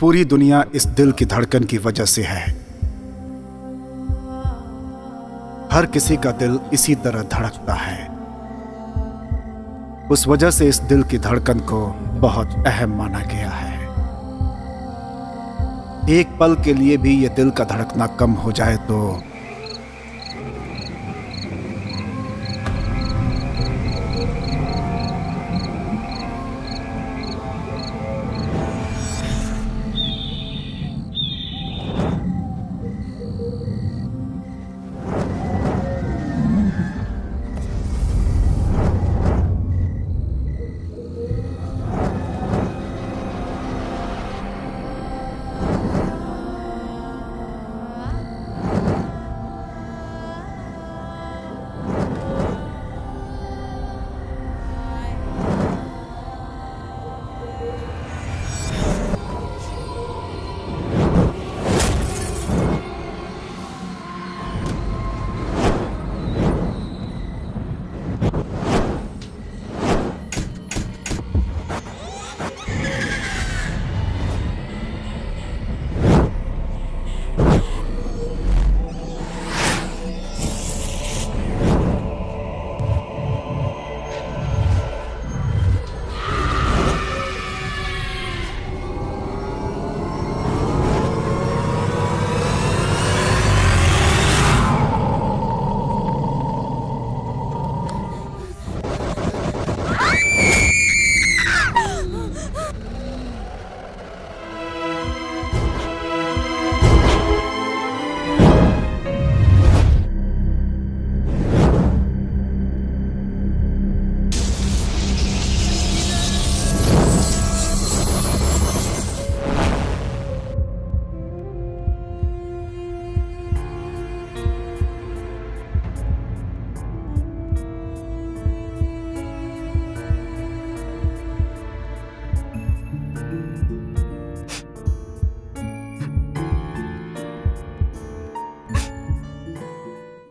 पूरी दुनिया इस दिल की धड़कन की वजह से है। हर किसी का दिल इसी तरह धड़कता है। उस वजह से इस दिल की धड़कन को बहुत अहम माना गया है। एक पल के लिए भी ये दिल का धड़कना कम हो जाए तो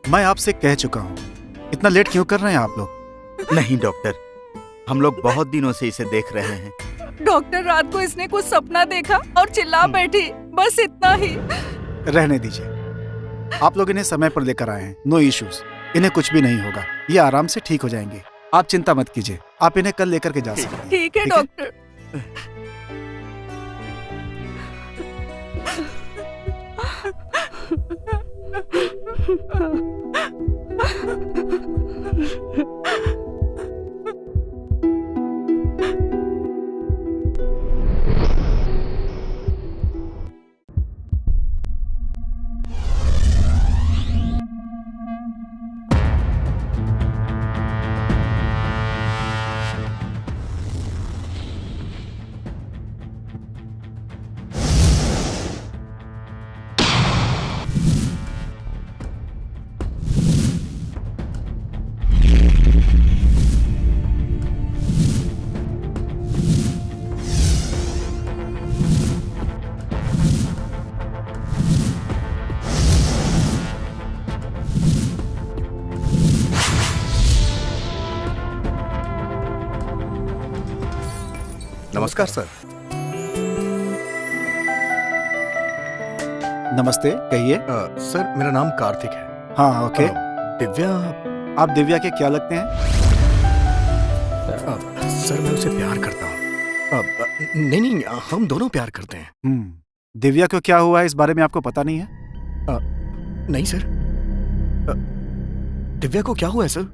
मैं आपसे कह चुका हूं। इतना लेट क्यों कर रहे हैं आप लोग? नहीं डॉक्टर, हम लोग बहुत दिनों से इसे देख रहे हैं। डॉक्टर, रात को इसने कुछ सपना देखा और चिल्ला बैठी, बस इतना ही। रहने दीजिए। आप लोग इन्हें समय पर लेकर आए हैं। नो इश्यूज, इन्हें कुछ भी नहीं होगा। ये आराम से ठीक हो जाएंगे। आप चिंता मत कीजिए। आप इन्हें कल लेकर के जा सकते हैं। ठीक है डॉक्टर। नमस्कार सर। नमस्ते, कहिए। सर, मेरा नाम कार्तिक है। हाँ, ओके। दिव्या, आप दिव्या के क्या लगते हैं? सर मैं उसे प्यार करता हूँ। नहीं, हम दोनों प्यार करते हैं। दिव्या को क्या हुआ है इस बारे में आपको पता नहीं है? नहीं सर। दिव्या को क्या हुआ है सर?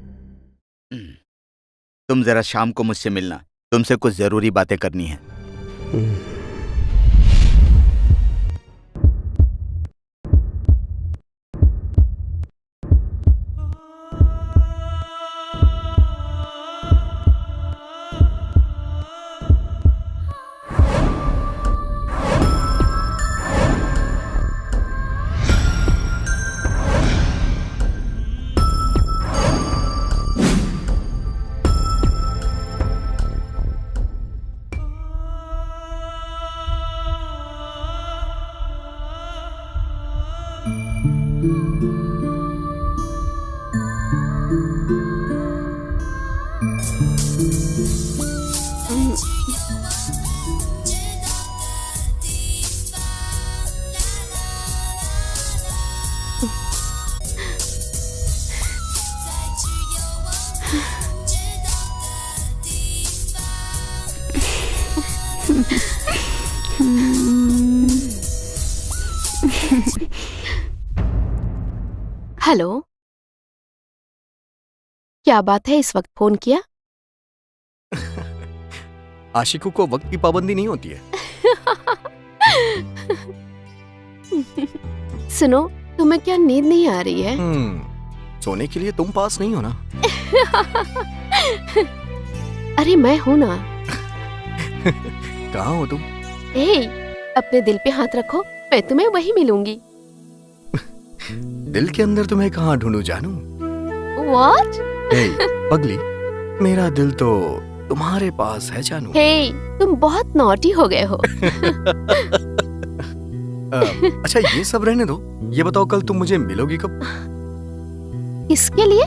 तुम जरा शाम को मुझसे मिलना, तुमसे कुछ जरूरी बातें करनी है। हेलो, क्या बात है, इस वक्त फोन किया? आशिकों को वक्त की पाबंदी नहीं होती है। सुनो, तुम्हें क्या नींद नहीं आ रही है? सोने के लिए तुम पास नहीं हो ना। अरे मैं हूं ना। कहाँ हो तुम? ए, अपने दिल पे हाथ रखो, मैं तुम्हें वही मिलूंगी। दिल के अंदर तुम्हें कहाँ ढूंढूं जानू? What? पगली, मेरा दिल तो तुम्हारे पास है जानू। हे, तुम बहुत नॉटी हो गए हो। अच्छा ये सब रहने दो, ये बताओ कल तुम मुझे मिलोगी कब? किसके लिए?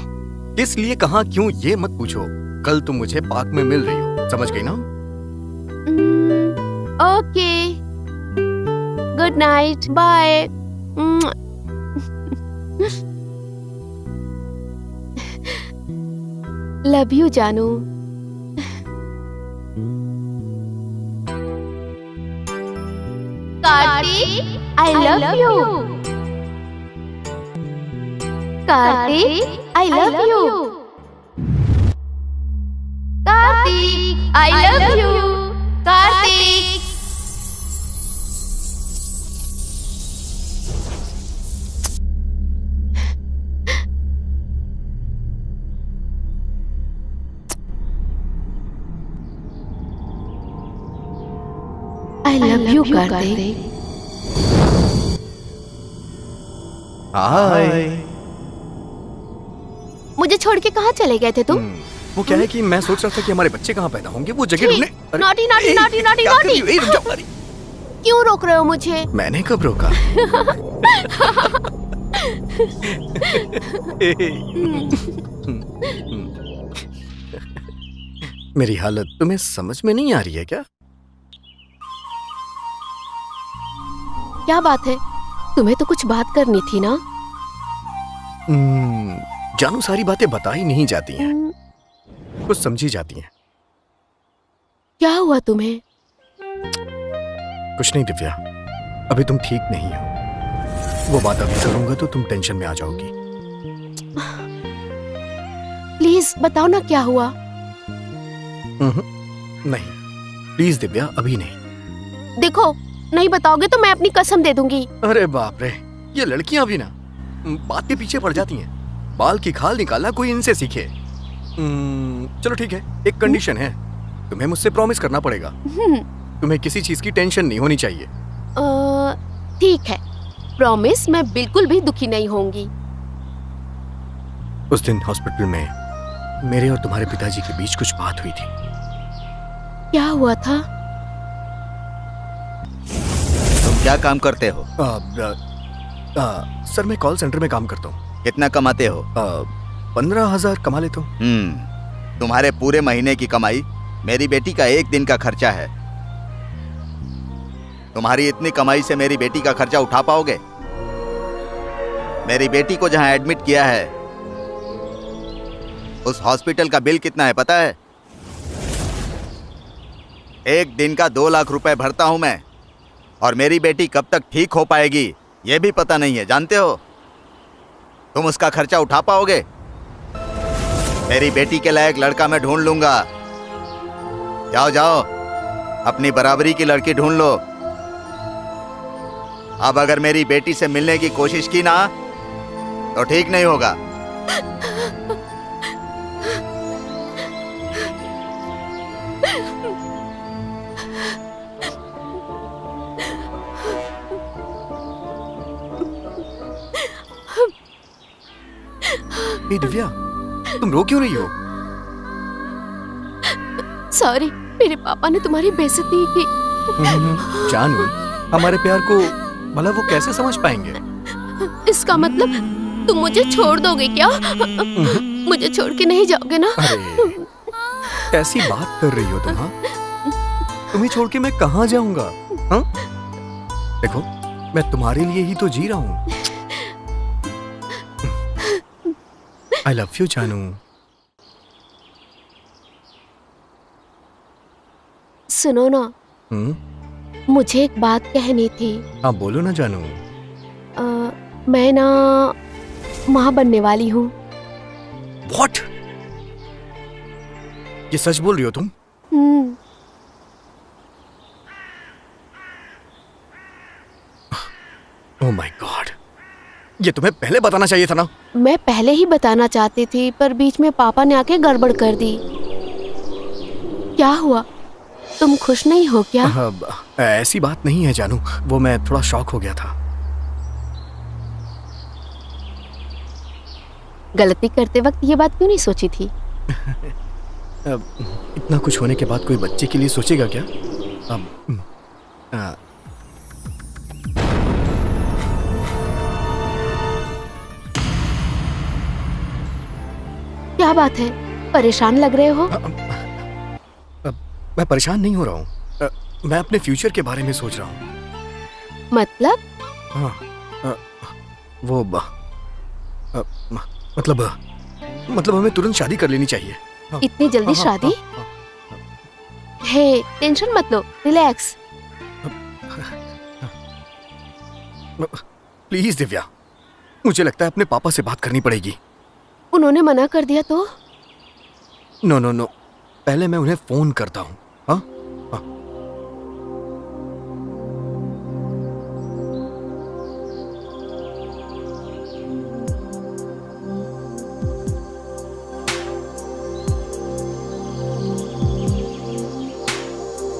किस लिए, कहाँ, क्यों, ये मत पूछो। कल तुम मुझे पार्क में मिल रही हो, समझ गई ना? Okay, good night, bye. Love you जानू। Kartik, I love you. Kartik, I love you. Kartik, I love you. Kartik. I love you, Kartik. Hi. मुझे छोड़ के कहाँ चले गए थे तुम? वो क्या है कि मैं सोच रहा था कि हमारे बच्चे कहाँ पैदा होंगे, वो जगह ढूंढने। Naughty naughty naughty naughty naughty. रुक जाओ, अरे क्यों रोक रहे हो मुझे? मैंने कब रोका? मेरी हालत तुम्हें समझ में नहीं आ रही है क्या? क्या बात है? तुम्हें तो कुछ बात करनी थी ना? जानू, सारी बातें बताई नहीं जाती हैं, कुछ समझी जाती हैं। क्या हुआ तुम्हें? कुछ नहीं दिव्या, अभी तुम ठीक नहीं हो। वो बात अभी करूंगा तो तुम टेंशन में आ जाओगी। प्लीज बताओ ना क्या हुआ। नहीं प्लीज दिव्या, अभी नहीं। देखो, नहीं बताओगे तो मैं अपनी कसम दे दूंगी। अरे बाप रे, ये लड़कियां भी ना बात के पीछे पड़ जाती हैं। बाल की खाल निकालना कोई इनसे सीखे। चलो ठीक है, एक कंडीशन है, तुम्हें मुझसे प्रॉमिस करना पड़ेगा। तुम्हें किसी चीज की टेंशन नहीं होनी चाहिए। ठीक है, प्रॉमिस, मैं बिल्कुल भी दुखी नहीं होंगी। उस दिन हॉस्पिटल में मेरे और तुम्हारे पिताजी के बीच कुछ बात हुई थी। क्या हुआ था? तुम क्या काम करते हो? सर मैं कॉल सेंटर में काम करता हूँ। कितना कमाते हो? 15,000 कमा लेता हूँ। तुम्हारे पूरे महीने की कमाई मेरी बेटी का एक दिन का खर्चा है। तुम्हारी इतनी कमाई से मेरी बेटी का खर्चा उठा पाओगे? मेरी बेटी को जहां एडमिट किया है उस हॉस्पिटल का बिल कितना है पता है? एक दिन का 2 लाख रुपए भरता हूं मैं, और मेरी बेटी कब तक ठीक हो पाएगी यह भी पता नहीं है, जानते हो? तुम उसका खर्चा उठा पाओगे? मेरी बेटी के लायक लड़का मैं ढूंढ लूंगा। जाओ जाओ, अपनी बराबरी की लड़की ढूंढ लो। अब अगर मेरी बेटी से मिलने की कोशिश की ना तो ठीक नहीं होगा। दिव्या, तुम रो क्यों रही हो? सॉरी, मेरे पापा ने तुम्हारी बेइज्जती की। जानू, हमारे प्यार को भला वो कैसे समझ पाएंगे? इसका मतलब तुम मुझे छोड़ दोगे क्या? मुझे छोड़ के नहीं जाओगे ना? अरे, कैसी बात कर रही हो तुम? हाँ, तुम्हें छोड़ के मैं कहाँ जाऊंगा? हाँ? देखो, मैं तुम्हारे लिए ही तो जी रहा हूँ। I love you, जानू। सुनो ना, मुझे एक बात कहनी थी। हाँ बोलो ना जानू। मैं ना माँ बनने वाली हूँ। व्हाट? ये सच बोल रही हो तुम? हम्म, ओह माय गॉड, ये तुम्हें पहले बताना चाहिए था ना। मैं पहले ही बताना चाहती थी पर बीच में पापा ने आके गड़बड़ कर दी। क्या हुआ, तुम खुश नहीं हो क्या? ऐसी बात नहीं है जानू, वो मैं थोड़ा शॉक हो गया था। गलती करते वक्त ये बात क्यों नहीं सोची थी? इतना कुछ होने के बाद कोई बच्चे के लिए सोचेगा क्या? आ, क्या बात है, परेशान लग रहे हो? मैं परेशान नहीं हो रहा हूँ, मैं अपने फ्यूचर के बारे में सोच रहा हूँ। मतलब? हाँ, वो मतलब हमें तुरंत शादी कर लेनी चाहिए। इतनी जल्दी शादी? हे, टेंशन मत लो, रिलैक्स। प्लीज दिव्या, मुझे लगता है अपने पापा से बात करनी पड़ेगी। उन्होंने मना कर दिया तो? नो नो नो, पहले मैं उन्हें फोन करता हूँ। हाँ हाँ।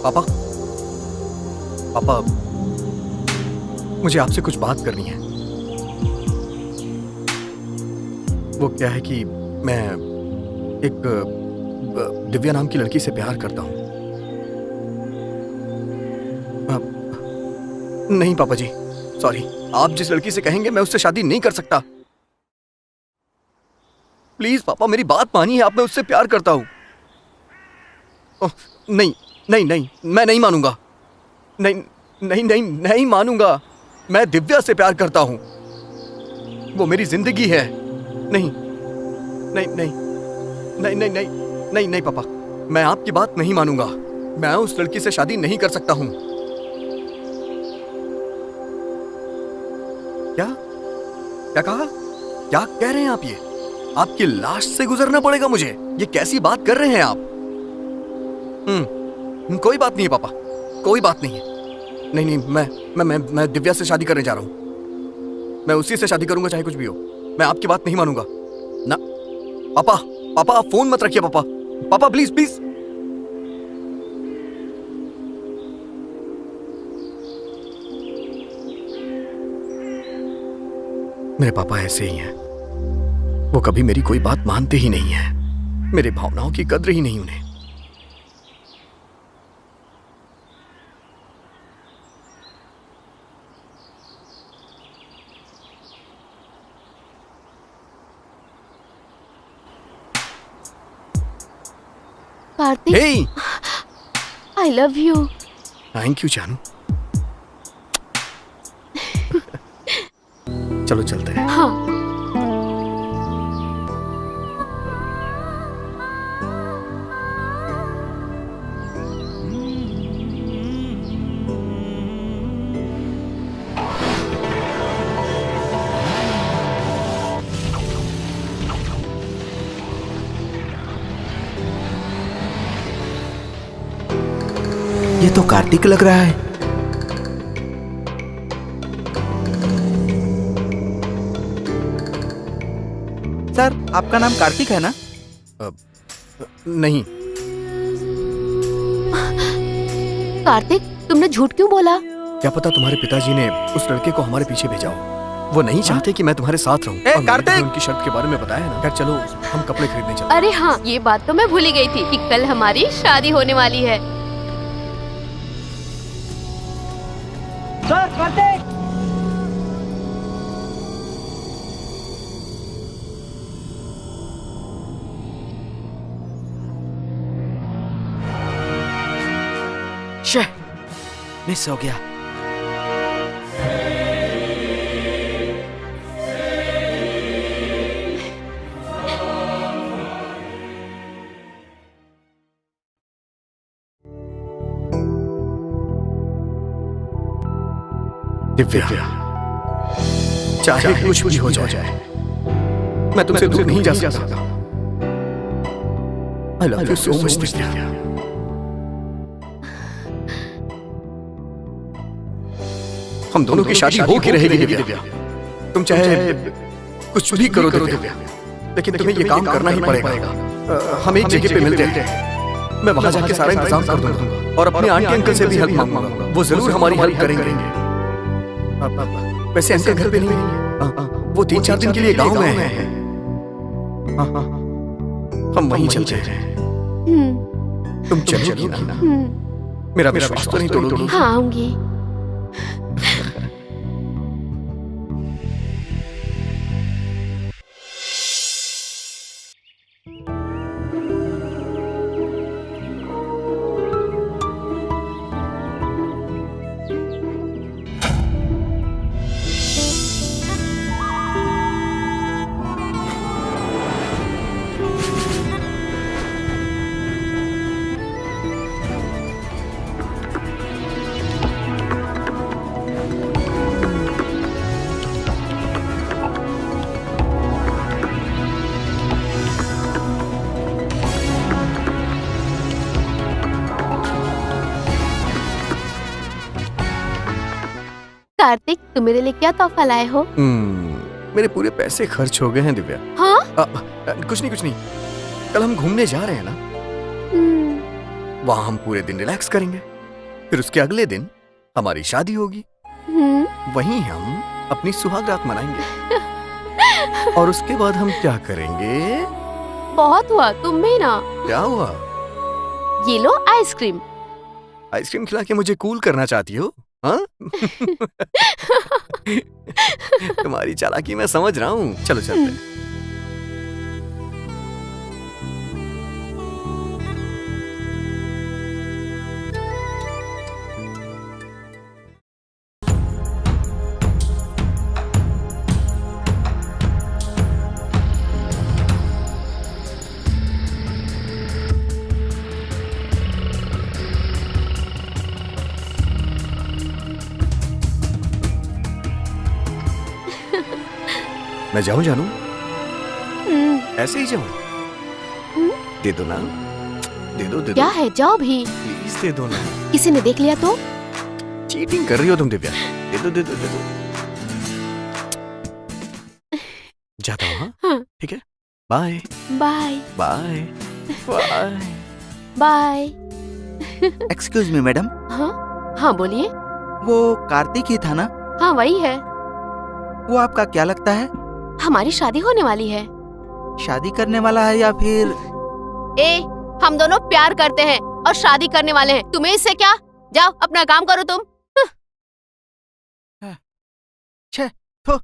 पापा, पापा, मुझे आपसे कुछ बात करनी है। वो क्या है कि मैं एक दिव्या नाम की लड़की से प्यार करता हूँ। नहीं पापा जी, सॉरी, आप जिस लड़की से कहेंगे मैं उससे शादी नहीं कर सकता। प्लीज पापा, मेरी बात मानिए, आप, मैं उससे प्यार करता हूँ। नहीं नहीं नहीं, मैं नहीं मानूंगा। नहीं नहीं नहीं नहीं मानूंगा। मैं दिव्या से प्यार करता हूँ, वो मेरी जिंदगी है। नहीं नहीं नहीं नहीं नहीं नहीं नहीं नहीं पापा, मैं आपकी बात नहीं मानूंगा। मैं उस लड़की से शादी नहीं कर सकता हूं। क्या क्या कहा? क्या कह रहे हैं आप? ये आपकी लाश से गुजरना पड़ेगा मुझे? ये कैसी बात कर रहे हैं आप? कोई बात नहीं है पापा, कोई बात नहीं है। नहीं नहीं, मैं दिव्या से शादी करने जा रहा हूं। मैं उसी से शादी करूंगा चाहे कुछ भी हो। मैं आपकी बात नहीं मानूंगा ना। पापा, पापा आप फोन मत रखिए। पापा, पापा प्लीज प्लीज। मेरे पापा ऐसे ही हैं, वो कभी मेरी कोई बात मानते ही नहीं हैं। मेरे भावनाओं की कद्र ही नहीं उन्हें। Kartik, hey, I love you. Thank you जानू। चलो चलते हैं। हाँ, ये तो कार्तिक लग रहा है। सर, आपका नाम कार्तिक है ना? नहीं, कार्तिक तुमने झूठ क्यों बोला? क्या पता तुम्हारे पिताजी ने उस लड़के को हमारे पीछे भेजा हो। वो नहीं चाहते कि मैं तुम्हारे साथ रहूं। और मैंने कार्तिक! तुम्हें उनकी शर्त के बारे में बताया ना। खैर चलो, हम कपड़े खरीदने चलते हैं। अरे हाँ, ये बात तो मैं भूल ही गई थी कि कल हमारी शादी होने वाली है। सर, कार्तिक! शे, मिस हो गया। दिव्या, चाहे कुछ भी हो जाए, मैं तुमसे दूर नहीं जा सकता। आई love you so much Divya. हम दोनों की शादी हो के रहेगी दिव्या। तुम चाहे कुछ भी करो दिव्या, लेकिन तुम्हें ये काम करना ही पड़ेगा। हम एक जगह पे मिलते हैं, मैं वहां जाके सारा इंतजाम कर दूंगा और अपने आंटी अंकल से भी हेल्प मांगूंगा। वो जरूर हमारी हेल्प करेंगे। वैसे अंकल घर पे नहीं है, वो 3-4 दिन के लिए गांव में है। हम वहीं चलते हैं। तुम चलोगी ना? मेरा विश्वास तो नहीं तोड़ोगी? हाँ आऊंगी। कार्तिक, तुम मेरे लिए क्या तोहफा लाए हो? मेरे पूरे पैसे खर्च हो गए हैं दिव्या। हाँ? कुछ नहीं। कल हम घूमने जा रहे हैं ना, वहां हम पूरे दिन रिलैक्स करेंगे। फिर उसके अगले दिन हमारी शादी होगी। वहीं हम अपनी सुहागरात मनाएंगे। और उसके बाद हम क्या करेंगे? बहुत हुआ, तुम भी ना। क्या हुआ? ये लो आइसक्रीम। आइसक्रीम खिला के मुझे कूल करना चाहती हो? हाँ? तुम्हारी चालाकी मैं समझ रहा हूँ। चलो चलते हैं। मैं जाऊं जानू? ऐसे ही जाऊं? दे दो ना, दे दो। क्या है, जाओ भी। प्लीज दे दो ना। किसी ने देख लिया तो? चीटिंग कर रही हो तुम दिव्या। दे दो। जाता हूँ। हाँ? ठीक है, bye bye bye bye bye. Excuse me madam, हाँ बोलिए। वो कार्तिक ही था ना? हाँ वही है। वो आपका क्या लगता है? हमारी शादी होने वाली है। शादी करने वाला है या फिर? हम दोनों प्यार करते हैं और शादी करने वाले हैं। तुम्हें इससे क्या? जाओ अपना काम करो तुम। छे, थो।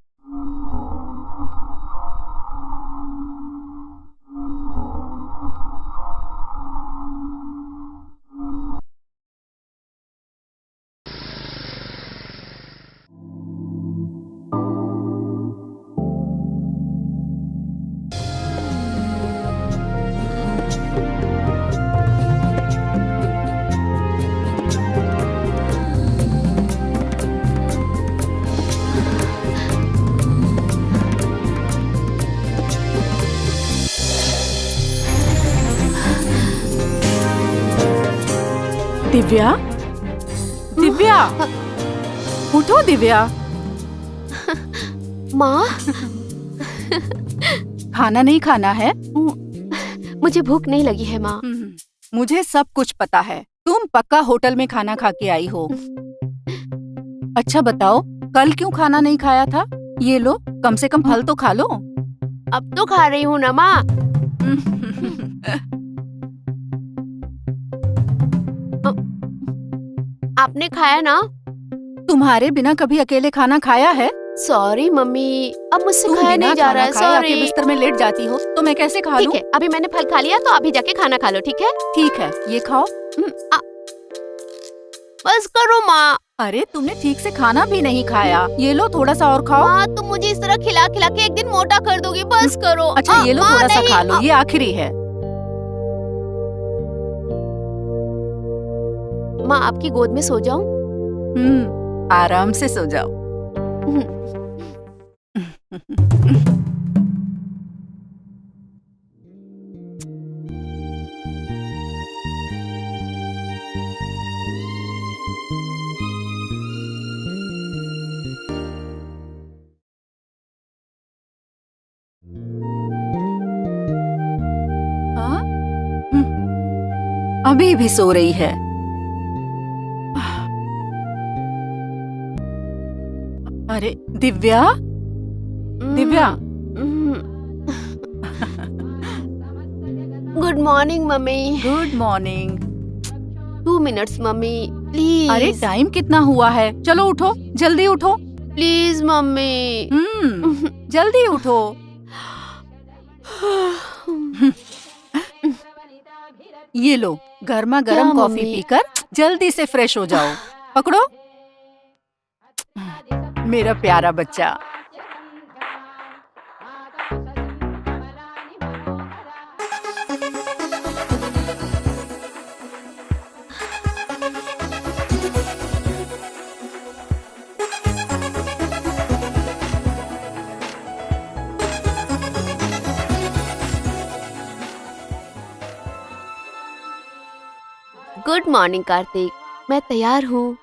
दिव्या, दिव्या, उठो दिव्या। माँ, खाना नहीं खाना है? मुझे भूख नहीं लगी है माँ। मुझे सब कुछ पता है। तुम पक्का होटल में खाना खा के आई हो। अच्छा बताओ, कल क्यों खाना नहीं खाया था? ये लो, कम से कम फल तो खा लो। अब तो खा रही हूँ ना माँ। आपने खाया ना? तुम्हारे बिना कभी अकेले खाना खाया है? सॉरी मम्मी, अब मुझसे तुम खाया बिना नहीं जा रहा है। खाना खाए आके सॉरी। बिस्तर में लेट जाती हो तो मैं कैसे खा लूं? ठीक है, अभी मैंने फल खा लिया तो अभी जाके खाना खा लो, ठीक है? ठीक है, ये खाओ। बस करो माँ। अरे तुमने ठीक से खाना भी नहीं खाया। ये लो थोड़ा सा और खाओ। माँ, तुम मुझे इस तरह खिला खिला के एक दिन मोटा कर दोगी। बस करो। अच्छा ये लो माँ, थोड़ा सा नहीं, खा लो, ये आखिरी है। माँ आपकी गोद में सो जाऊं? आराम से सो जाओ। अभी भी सो रही है। अरे Divya, Divya. Good morning mummy. Good morning. 2 minutes mummy please. अरे टाइम कितना हुआ है? चलो उठो, जल्दी उठो। Please mummy. जल्दी उठो। ये लो, गर्मा क्या गर्म कॉफी मम्मी? पीकर जल्दी से फ्रेश हो जाओ। पकड़ो, मेरा प्यारा बच्चा। गुड मॉर्निंग कार्तिक, मैं तैयार हूँ।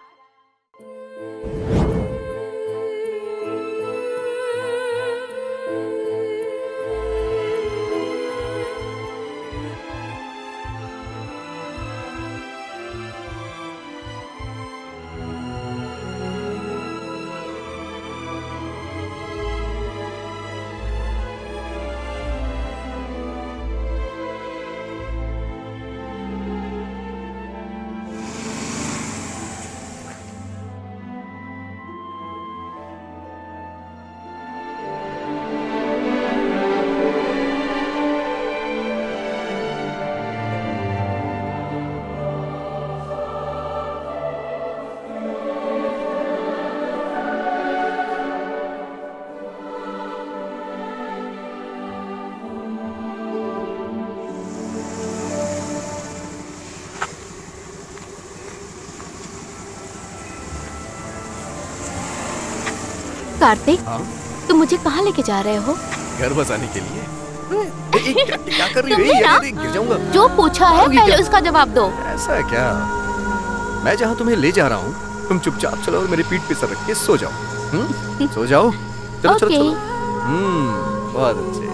कार्तिक, हाँ? तुम मुझे कहाँ लेके जा रहे हो? घर बसाने के लिए। क्या कर रही है? तुमने ना- गिर जाऊंगा। जो पूछा है करोगी पहले क्या? उसका जवाब दो। ऐसा है क्या? मैं जहाँ तुम्हें ले जा रहा हूँ, तुम चुपचाप चलो और मेरी पीठ पे सर रख के सो जाओ। सो जाओ। चलो चलो ओके। चलो। बहुत अच्छे।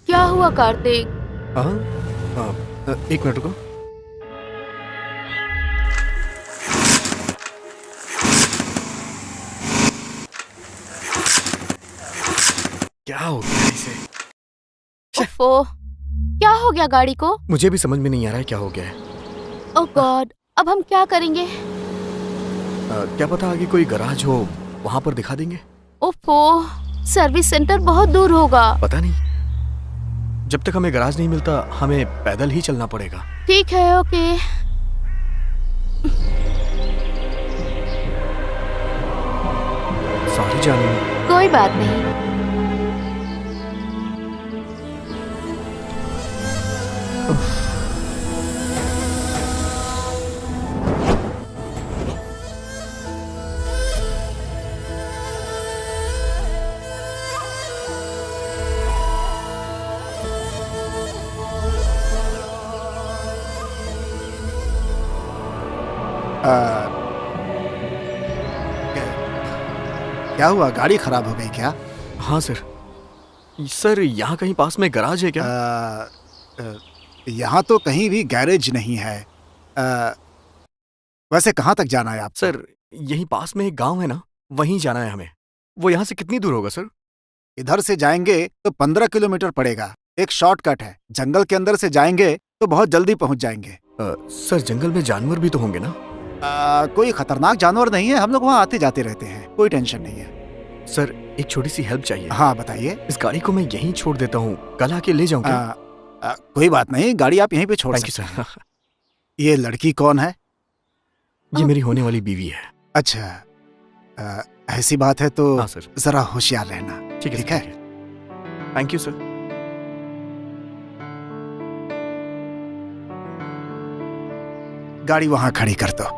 क्या हुआ कार्तिक? हाँ, एक मिनट रुको। क्या हो गया इसे? ओफो, क्या हो गया गाड़ी को? मुझे भी समझ में नहीं आ रहा है क्या हो गया है। ओह गॉड, अब हम क्या करेंगे? क्या पता आगे कोई गराज हो, वहां पर दिखा देंगे। ओफो, सर्विस सेंटर बहुत दूर होगा। पता नहीं, जब तक हमें गराज नहीं मिलता हमें पैदल ही चलना पड़ेगा। ठीक है, ओके। सॉरी जानू। कोई बात नहीं। क्या हुआ, गाड़ी खराब हो गई क्या? हाँ सर। सर यहाँ कहीं पास में गराज है क्या? यहाँ तो कहीं भी गैरेज नहीं है। वैसे कहाँ तक जाना है आप? सर यहीं पास में एक गांव है ना, वहीं जाना है हमें। वो यहाँ से कितनी दूर होगा सर? इधर से जाएंगे तो 15 किलोमीटर पड़ेगा। एक शॉर्टकट है, जंगल के अंदर से जाएंगे तो बहुत जल्दी पहुंच जाएंगे। सर जंगल में जानवर भी तो होंगे ना? कोई खतरनाक जानवर नहीं है, हम लोग वहाँ आते जाते रहते हैं, कोई टेंशन नहीं है। सर एक छोटी सी हेल्प चाहिए। हाँ बताइए। इस गाड़ी को मैं यहीं छोड़ देता हूँ, कल आके ले जाऊँ क्या? कोई बात नहीं, गाड़ी आप यहीं पे छोड़ थैंक यू सकते हैं। सर। ये लड़की कौन है? ये मेरी होने वाली बीवी है। अच्छा, ऐसी बात है तो हाँ सर। जरा होशियार रहना। ठीक है ठीक है। Thank you sir. गाड़ी वहां खड़ी कर दो।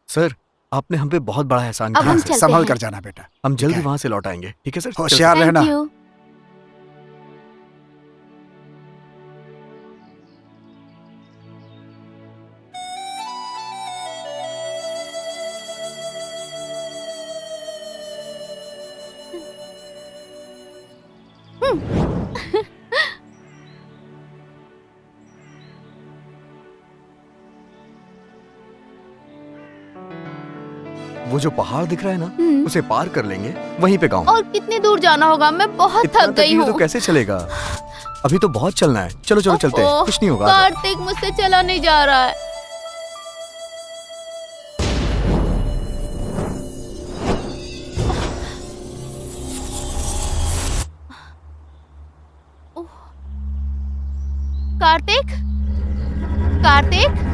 सर आपने हम पे बहुत बड़ा एहसान अब किया। हम सर। चलते संभल हैं। कर जाना बेटा। हम जल्दी ठीक है। वहां से लौट आएंगे, ठीक है सर? होशियार रहना। Thank you. वो जो पहाड़ दिख रहा है ना, हम्म। उसे पार कर लेंगे, वहीं पे गाँव। और कितनी दूर जाना होगा? मैं बहुत इतना थक गई तकलीफ हूँ। तो कैसे चलेगा? अभी तो बहुत चलना है। चलो चलो चलते हैं, ओह, कुछ नहीं होगा। आ जाओ। कार्तिक, मुझसे चला नहीं जा रहा है। ओह, कार्तिक, कार्तिक,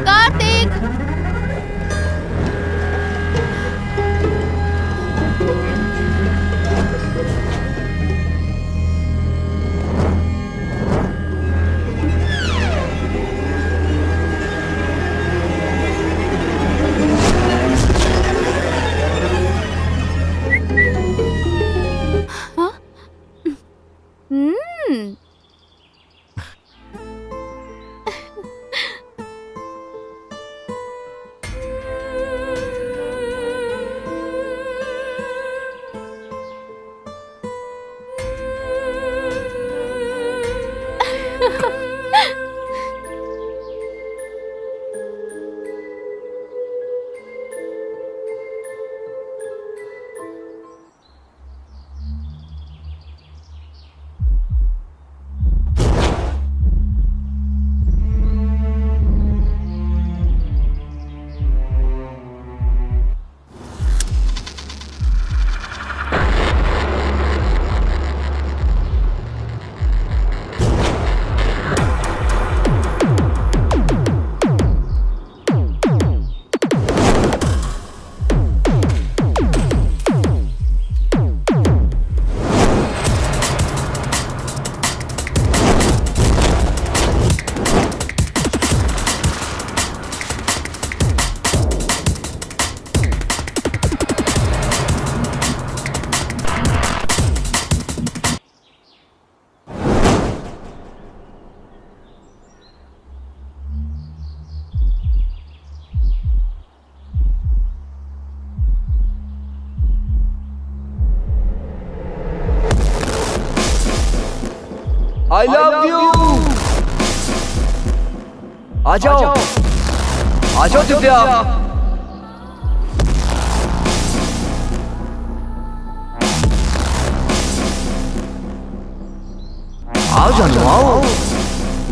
कार्तिक। हाँ? हम्म। I love you। आ जाओ, आ जाओ दिव्या। आओ जानू, आओ।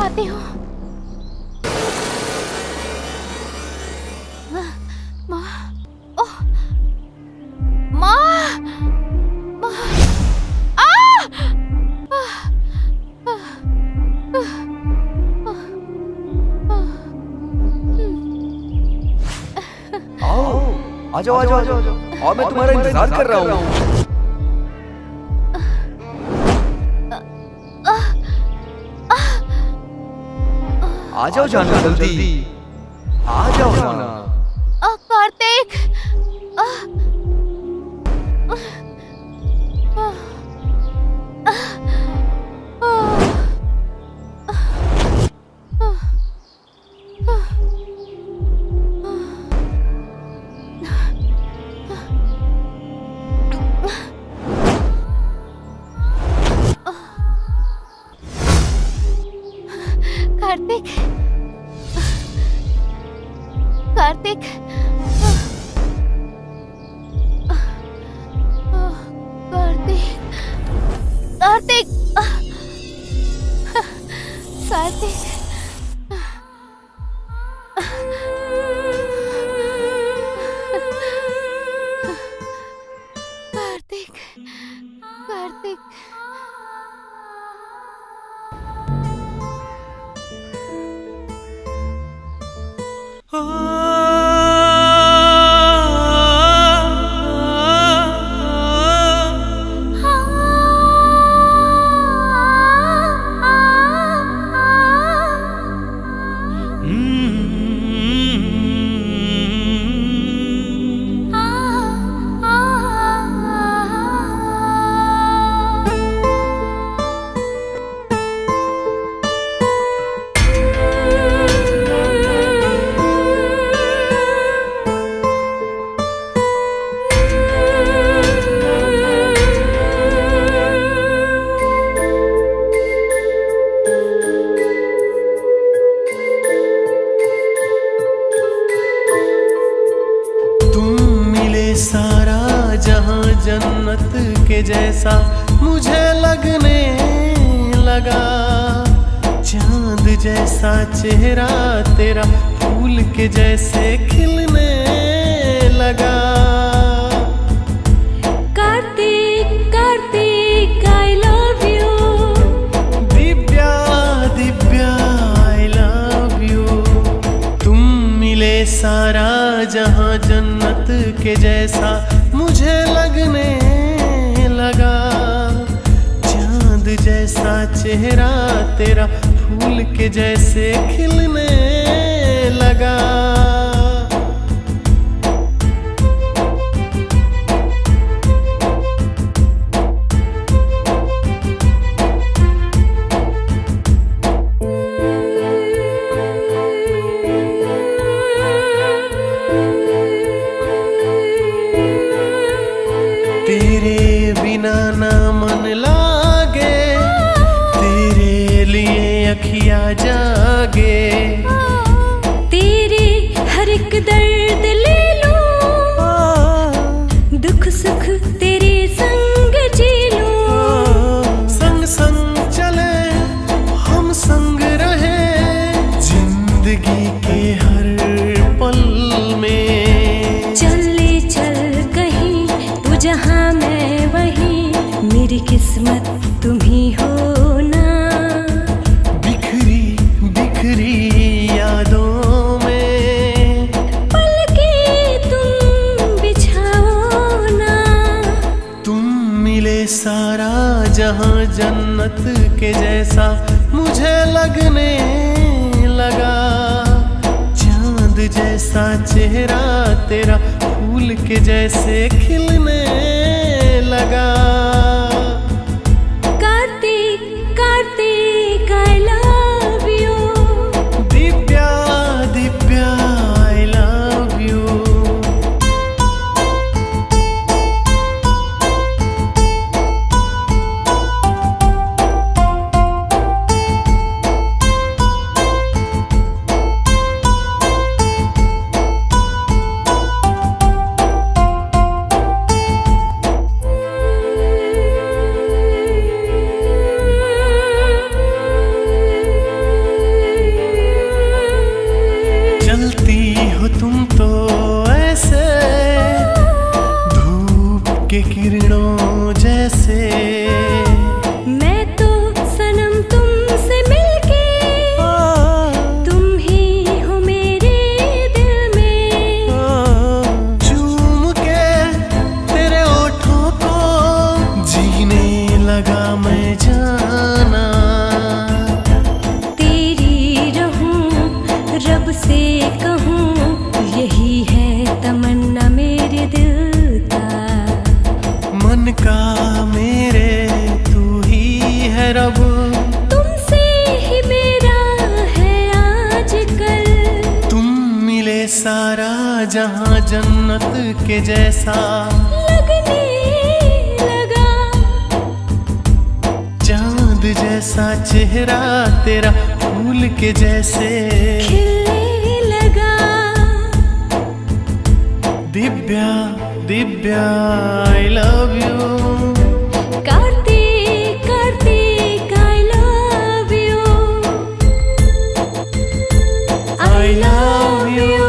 आती हूँ। माँ, ओह, माँ, माँ, आ! आओ, आ जाओ, आ जाओ, आ जाओ। और मैं तुम्हारा इंतजार कर रहा हूँ। आ जाओ जानू, जल्दी आ जाओ ना। कार्तिक, कार्तिक, कार्तिक, कार्तिक, कार्तिक, कार्तिक। कार्तिक, कार्तिक। जन्नत के जैसा मुझे लगने लगा। चांद जैसा चेहरा तेरा फूल के जैसे खिलने लगा। Kartik Kartik I love you. Divya Divya I love you. तुम मिले सारा जहां जन्नत के जैसा मुझे लगने लगा। चांद जैसा चेहरा तेरा फूल के जैसे खिलने लगा। तेरे बिना ना मन लागे, तेरे लिए अखियां जागे। तेरे हर एक दर्द ले लूं, दुख सुख तेरे संग जी लूं। संग संग चले हम संग रहे जिंदगी के हर पल में। चल ले चल कहीं तू जहां मैं वहीं, मेरी किस्मत तुम ही हो ना। बिखरी बिखरी यादों में पलके तुम बिछाओ ना। तुम मिले सारा जहां जन्नत के जैसा मुझे लगने लगा। चांद जैसा चेहरा तेरा फूल के जैसे खिलने लगा। Kartik Kartik I love you. Divya Divya I love you. चलती हो तुम तो ऐसे धूप के किरणों जैसे। मैं तो सनम तुमसे मिलके, तुम ही हो मेरे दिल में। चूम के तेरे ओठों को जीने लगा मैं जाना। तेरी रहूं रब से कहूं, यही है तमन्ना मेरे दिल का। मन का मेरे तू ही है रब। तुमसे ही मेरा है आजकल। तुम मिले सारा जहां जन्नत के जैसा लगने लगा। चांद जैसा चेहरा तेरा फूल के जैसे खिलने लगा। दिव्या दिव्या आई love you. Kartik Kartik I love you. I love you.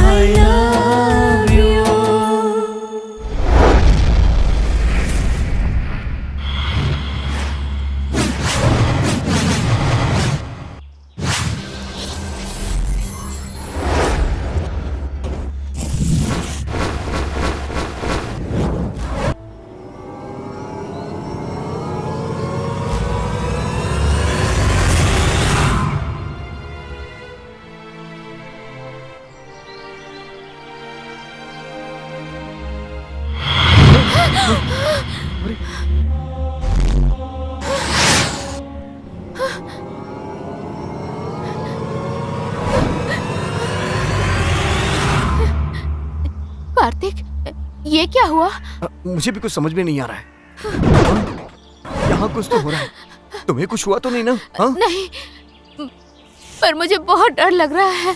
I love you. Kartik, ये क्या हुआ? मुझे भी कुछ समझ में नहीं आ रहा है। यहाँ कुछ तो हो रहा है। तुम्हें कुछ हुआ तो नहीं ना? हाँ? नहीं, पर मुझे बहुत डर लग रहा है।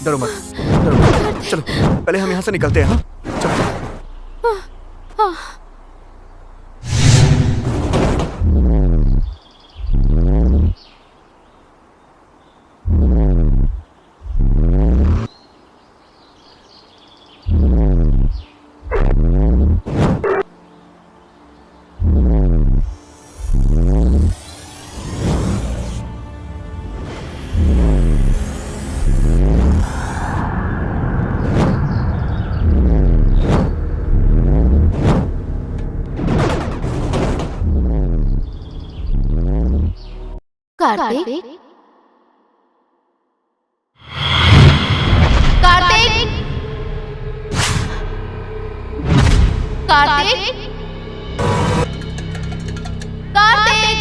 डरो मत, डरो मत। चलो पहले हम यहाँ से निकलते हैं। हाँ चलो। कार्तिक, कार्तिक, कार्तिक, कार्तिक,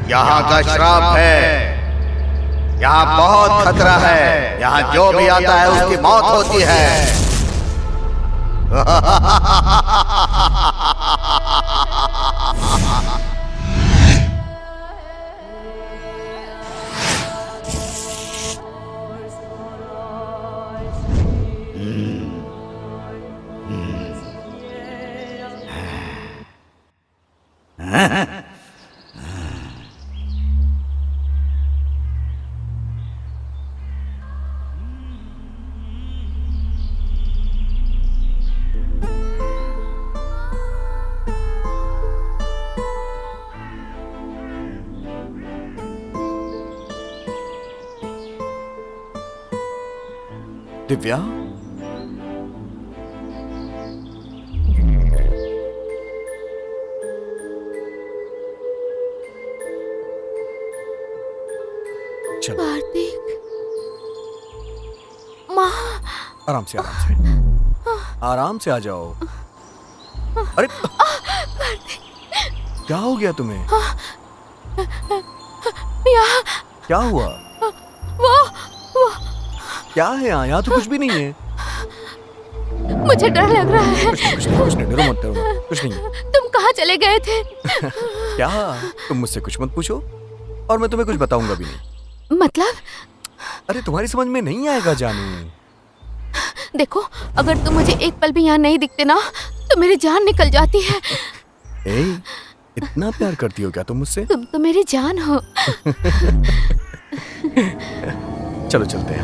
यहाँ का श्राप है, यहाँ बहुत खतरा है, यहाँ जो भी आता है उसकी मौत होती है। दिव्या, चलो कार्तिक, माँ, आराम से आराम से आ जाओ। अरे क्या हो गया तुम्हें? क्या हुआ? वो क्या है यहाँ तो कुछ भी नहीं है। मुझे डर लग रहा है। कुछ नहीं, डरो मत, कुछ नहीं है। तुम कहाँ चले गए थे? क्या? तुम मुझसे कुछ मत पूछो और मैं तुम्हें कुछ बताऊंगा भी नहीं। मतलब? अरे तुम्हारी समझ में नहीं आएगा जानू। देखो, अगर तुम मुझे एक पल भी यहाँ नहीं दिखते ना तो मेरी जान निकल जाती है। ए, इतना प्यार करती हो क्या तुम मुझसे? तुम तो मेरी जान हो। चलो चलते हैं।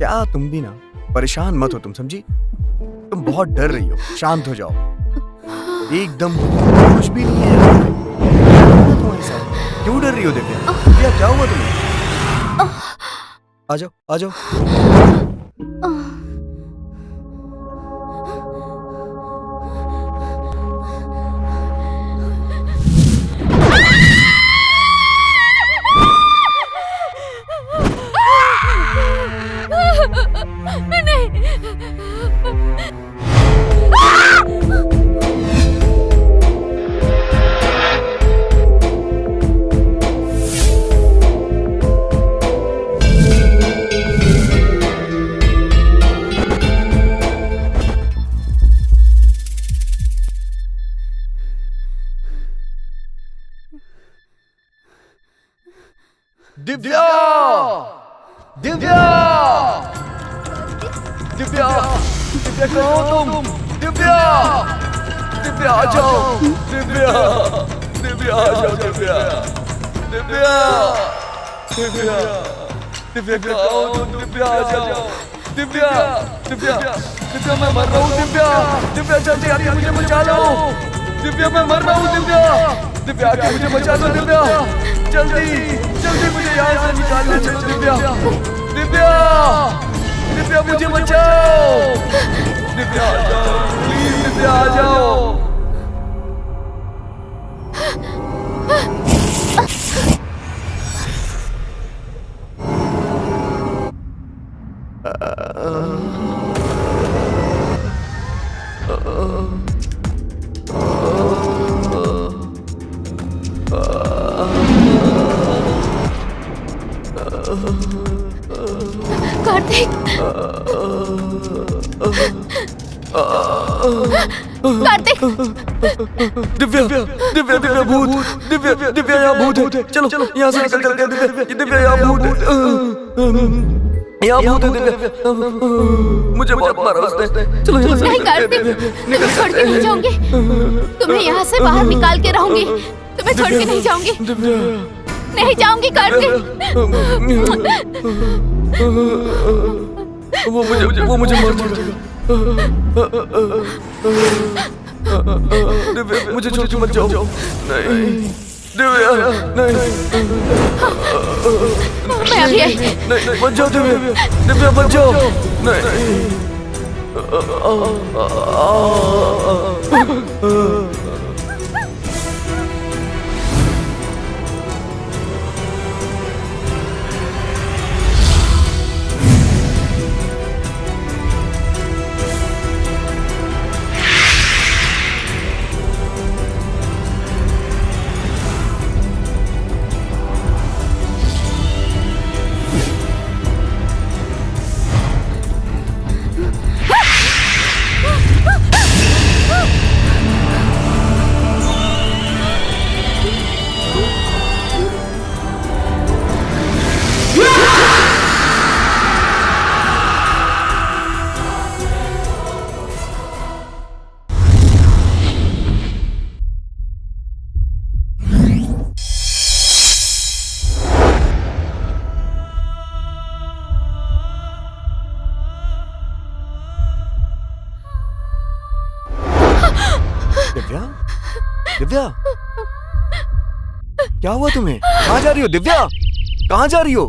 क्या तुम भी ना परेशान मत हो, तुम समझी? तुम बहुत डर रही हो, शांत हो जाओ एकदम। कुछ भी नहीं है तुम्हारे साथ, क्यों डर रही हो दिव्या? दिव्या क्या हुआ तुम्हें? आ जाओ आ जाओ। दिव्या! दिव्या! दिव्या! दिव्या कहाँ हो तुम? दिव्या! दिव्या आ जाओ! दिव्या! दिव्या आ जाओ दिव्या! दिव्या! दिव्या! दिव्या कहाँ हो तुम? दिव्या आ जाओ! दिव्या! दिव्या! दिव्या मैं मर रहा हूँ दिव्या! दिव्या जल्दी आके मुझे बचा लो! दिव्या मैं मर रहा हूँ दिव्या! दिव्या आके मुझे बचा लो दिव्या! जल्दी जल्दी मुझे यहाँ से निकालना चलो दिव्या! दिव्या! दिव्या मुझे बचाओ! दिव्या आ जाओ प्लीज, दिव्या आ जाओ! कार्तिक! कार्तिक! दिव्या! दिव्या दिव्या भूत! दिव्या दिव्या यहाँ भूत है! चलो चलो यहाँ से निकल चलते हैं दिव्या! दिव्या यहाँ भूत है! यहाँ भूत है दिव्या! मुझे बहुत मारा उसने! चलो यहाँ से नहीं कार्तिक, तुम्हें छोड़ के नहीं जाऊंगी। तुम्हें यहाँ से बाहर निकाल के रहूंगी। तुम्हें छोड़ के नहीं जाऊंगी। नहीं जाऊंगी कार्तिक। वो मुझे मार देगा। दिव्या मुझे छोड़ के मत जाओ। नहीं दिव्या नहीं। मैं अभी आई। नहीं मत जाओ दिव्या! दिव्या मत जाओ! नहीं। दिव्या? दिव्या क्या हुआ तुम्हें? कहाँ जा रही हो दिव्या? कहाँ जा रही हो?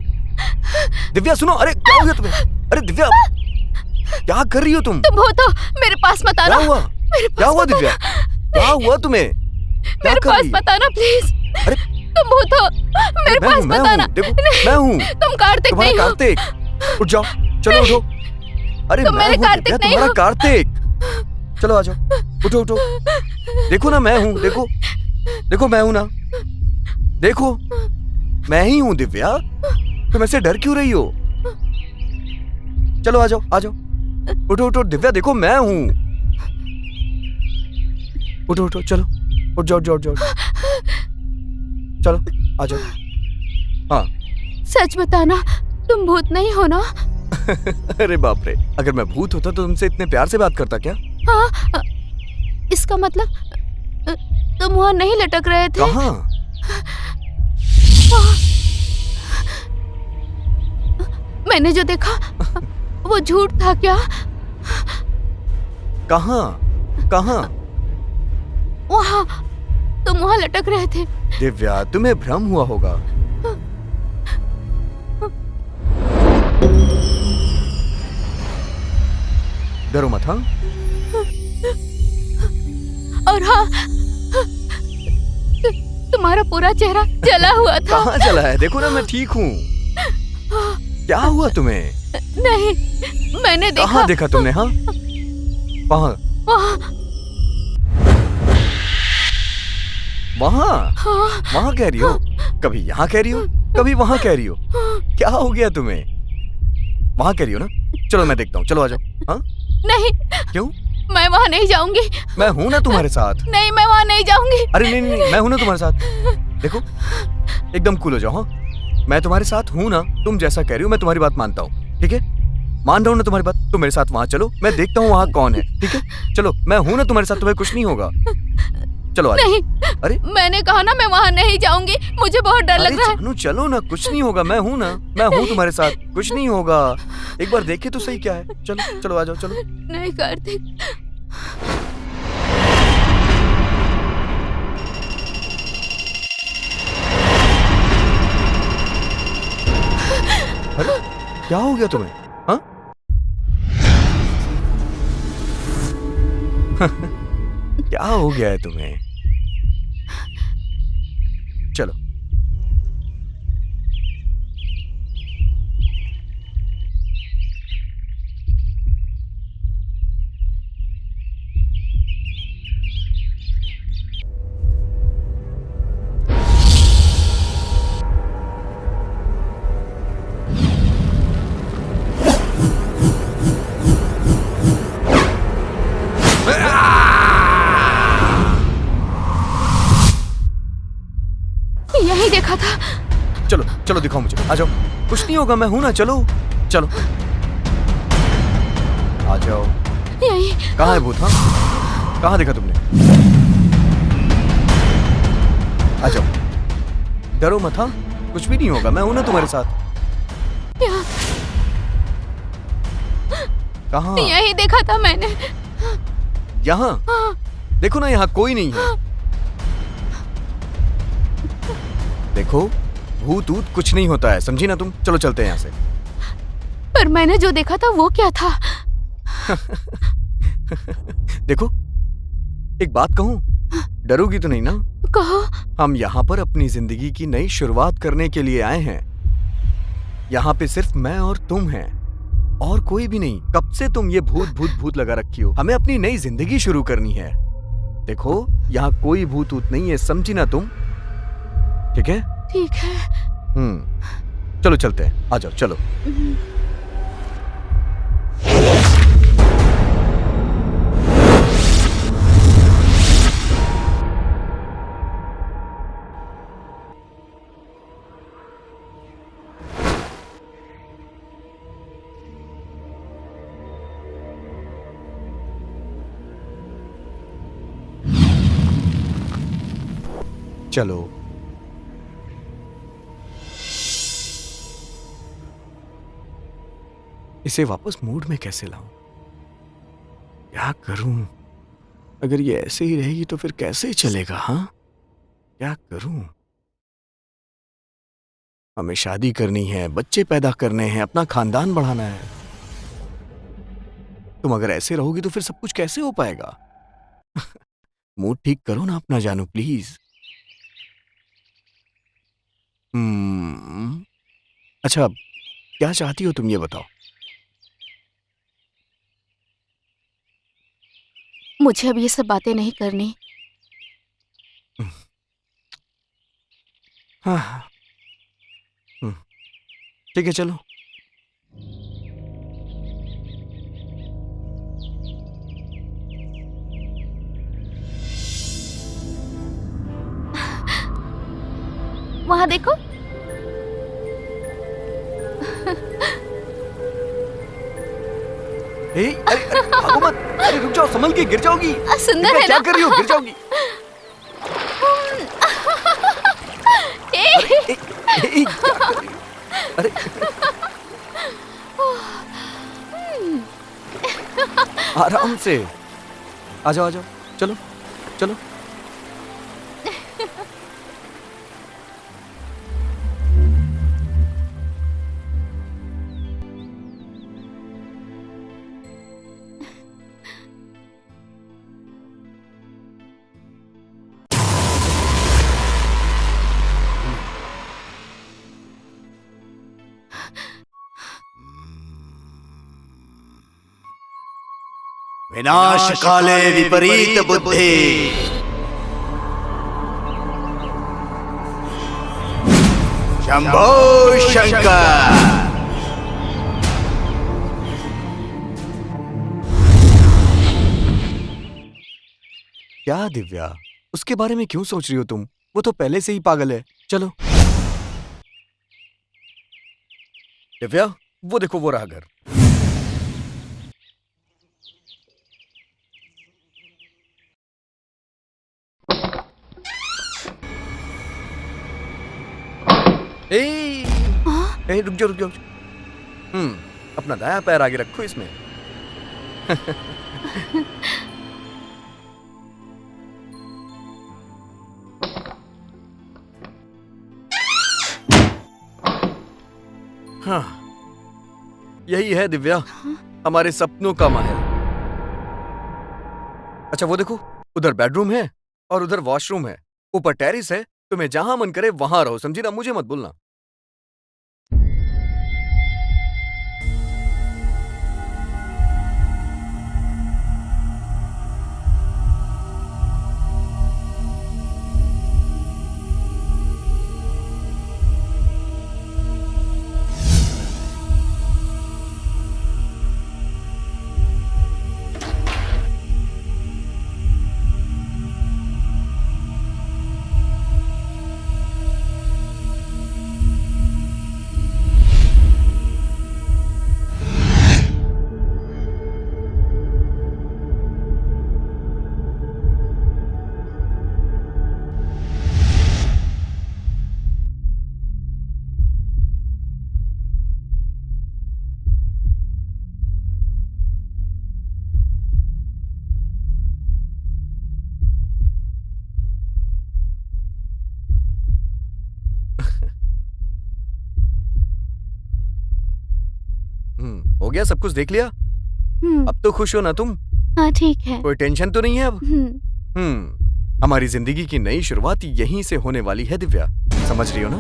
दिव्या सुनो! अरे क्या हो गया तुम्हें? अरे दिव्या क्या कर रही हो तुम? तुम हो तो मेरे पास मत आना। क्या हुआ? क्या हुआ दिव्या? क्या हुआ तुम्हें? मेरे पास मत आना प्लीज। अरे तुम हो तो मेरे पास मत आना। मैं हूँ। तुम कार्तिक नहीं हो। कार्तिक! उठ जाओ, चलो उठो। अरे तुम मेरे कार्तिक नहीं हो। कार्तिक! चलो आ जाओ, उठो उठो। देखो ना मैं हूँ, देखो देखो मैं हूँ ना, देखो मैं ही हूँ दिव्या। तुम ऐसे डर क्यों रही हो? चलो आ जाओ आ जाओ, उठो उठो दिव्या, देखो मैं हूँ। उठो उठो, चलो उठ जाओ उठ जाओ उठ जाओ, चलो आ जाओ। हाँ सच बताना, तुम भूत नहीं हो ना? अरे बाप रे, अगर मैं भूत होता तो तुमसे इतने प्यार से बात करता क्या? हाँ, इसका मतलब तुम वहाँ नहीं लटक रहे थे? कहाँ? मैंने जो देखा वो झूठ था क्या? कहाँ कहाँ? वहाँ, तुम वहाँ लटक रहे थे। दिव्या, तुम्हें भ्रम हुआ होगा। डरो मत। हाँ, और हाँ, तुम्हारा पूरा चेहरा जला हुआ था। कहाँ जला है? देखो ना, मैं ठीक हूँ। क्या हुआ तुम्हें? नहीं, मैंने देखा। कहाँ देखा तुमने? हाँ, वहाँ वहाँ। वहाँ हाँ, वहाँ कह रही हो? कभी यहाँ कह रही हो, कभी वहाँ कह रही हो। क्या हो गया तुम्हें? वहाँ कह रही हो ना? चलो मैं देखता हूँ, चलो आ जाओ। हाँ? नहीं। क्यों? मैं वहाँ नहीं जाऊंगी। मैं हूं ना तुम्हारे साथ। नहीं, मैं वहाँ नहीं जाऊंगी। अरे नहीं नहीं नहीं, मैं हूं ना तुम्हारे साथ। देखो, एकदम कूल हो जाओ। हाँ, मैं तुम्हारे साथ हूं ना। तुम जैसा कह रही हो मैं तुम्हारी बात मानता हूँ, ठीक है? मान रहा हूँ ना तुम्हारी बात। तुम मेरे साथ वहाँ चलो, मैं देखता हूँ वहाँ कौन है, ठीक है? चलो, मैं हूं ना तुम्हारे साथ, तुम्हें कुछ नहीं होगा। चलो आ जाओ। नहीं, अरे मैंने कहा ना मैं वहाँ नहीं जाऊंगी, मुझे बहुत डर लग रहा है। जानू, चलो ना, कुछ नहीं होगा। मैं हूं ना, मैं हूं तुम्हारे साथ, कुछ नहीं होगा। एक बार देखे तो सही क्या है। चलो चलो आ जाओ, चलो। नहीं कार्तिक, अरे क्या हो गया तुम्हें? हाँ? क्या हो गया है तुम्हें? चलो। यही देखा था। चलो चलो, दिखाओ मुझे। आ जाओ, कुछ नहीं होगा, मैं हूं ना। चलो चलो आ जाओ। यही। कहाँ है भूत? हाँ, कहाँ देखा तुमने? आ जाओ, डरो मत। हाँ, कुछ भी नहीं होगा, मैं हूं ना तुम्हारे साथ। यहाँ। कहाँ? यही देखा था मैंने। यहाँ? देखो ना, यहाँ कोई नहीं है। देखो, भूत ऊत कुछ नहीं होता है, समझी ना तुम? चलो चलते हैं यहाँ से। पर मैंने जो देखा था वो क्या था? देखो, एक बात कहूं, डरोगी तो नहीं ना? कहो। हम यहाँ पर अपनी जिंदगी की नई शुरुआत करने के लिए आए हैं। यहाँ पे सिर्फ मैं और तुम हैं, और कोई भी नहीं। कब से तुम ये भूत भूत भूत लगा रखी हो? हमें अपनी नई जिंदगी शुरू करनी है। देखो, यहाँ कोई भूत ऊत नहीं है, समझी ना तुम? ठीक है? ठीक है। चलो चलते हैं, आ जाओ, चलो। चलो। इसे वापस मूड में कैसे लाऊं? क्या करूं? अगर ये ऐसे ही रहेगी तो फिर कैसे चलेगा? हाँ, क्या करूं? हमें शादी करनी है, बच्चे पैदा करने हैं, अपना खानदान बढ़ाना है। तुम अगर ऐसे रहोगी तो फिर सब कुछ कैसे हो पाएगा? मूड ठीक करो ना अपना जानू, प्लीज। अच्छा, क्या चाहती हो तुम, ये बताओ। मुझे अब ये सब बातें नहीं करनी। हाँ, ठीक है, चलो। वहां देखो। अरे भागो मत। अरे रुक जाओ, संभल के, गिर जाओगी। सुंदर है क्या ना? कर रही हो? गिर जाओगी। अरे, क्या कर रही हो? अरे आराम से। आ जाओ आ जाओ, चलो चलो। विनाश काले विपरीत बुद्धि। शंभो शंकर। क्या दिव्या, उसके बारे में क्यों सोच रही हो तुम? वो तो पहले से ही पागल है। चलो। दिव्या, वो देखो वो रहा घर। रुक जाओ रुक जाओ। अपना दाया पैर आगे रखो इसमें। हाँ, यही है दिव्या, हमारे सपनों का महल। अच्छा वो देखो, उधर बेडरूम है और उधर वॉशरूम है, ऊपर टेरिस है। तुम्हें जहां मन करे वहां रहो, समझी ना? मुझे मत बोलना। हो गया, सब कुछ देख लिया? अब तो खुश हो ना तुम? हाँ ठीक है। कोई टेंशन तो नहीं है अब? हमारी जिंदगी की नई शुरुआत यहीं से होने वाली है दिव्या, समझ रही हो ना?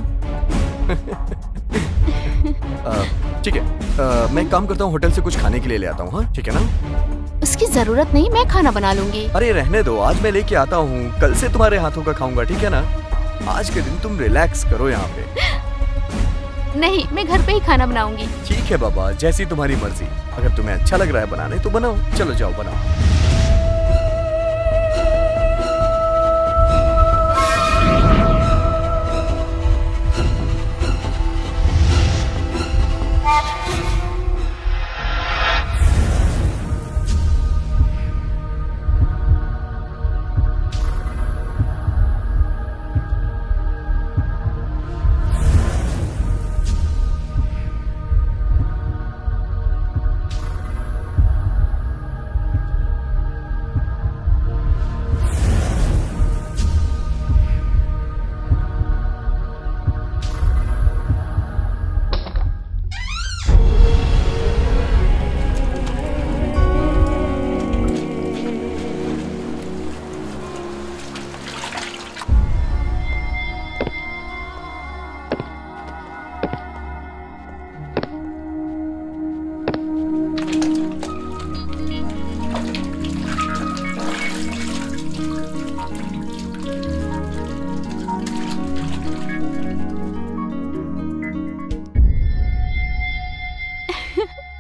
ठीक है, मैं एक काम करता हूँ, होटल से कुछ खाने के लिए ले आता हूँ। हाँ ठीक है ना? उसकी जरूरत नहीं, मैं खाना बना लूंगी। अरे रहने दो, आज मैं लेके आता हूँ, कल से तुम्हारे हाथों का खाऊंगा, ठीक है ना? आज के दिन तुम रिलैक्स करो यहाँ पे। नहीं, मैं घर पे ही खाना बनाऊंगी। ठीक है बाबा, जैसी तुम्हारी मर्जी। अगर तुम्हें अच्छा लग रहा है बनाने तो बनाओ। चलो जाओ बनाओ।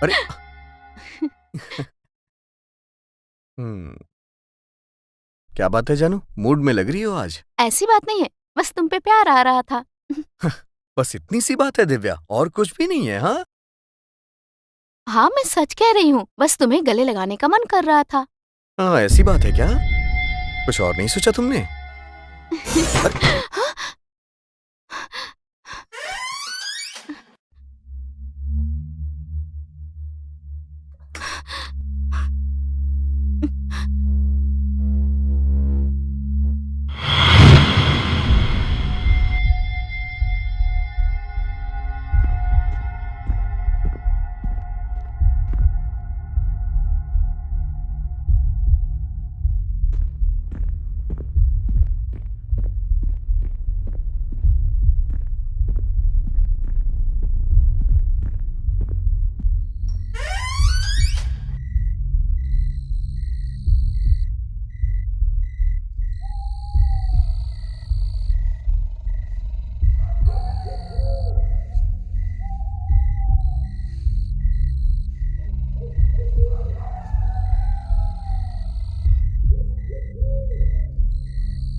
अरे क्या बात है जानू, मूड में लग रही हो आज? ऐसी बात नहीं है, बस तुम पे प्यार आ रहा था। बस इतनी सी बात है दिव्या, और कुछ भी नहीं है? हाँ हाँ, मैं सच कह रही हूँ, बस तुम्हें गले लगाने का मन कर रहा था। हाँ, ऐसी बात है क्या? कुछ और नहीं सोचा तुमने?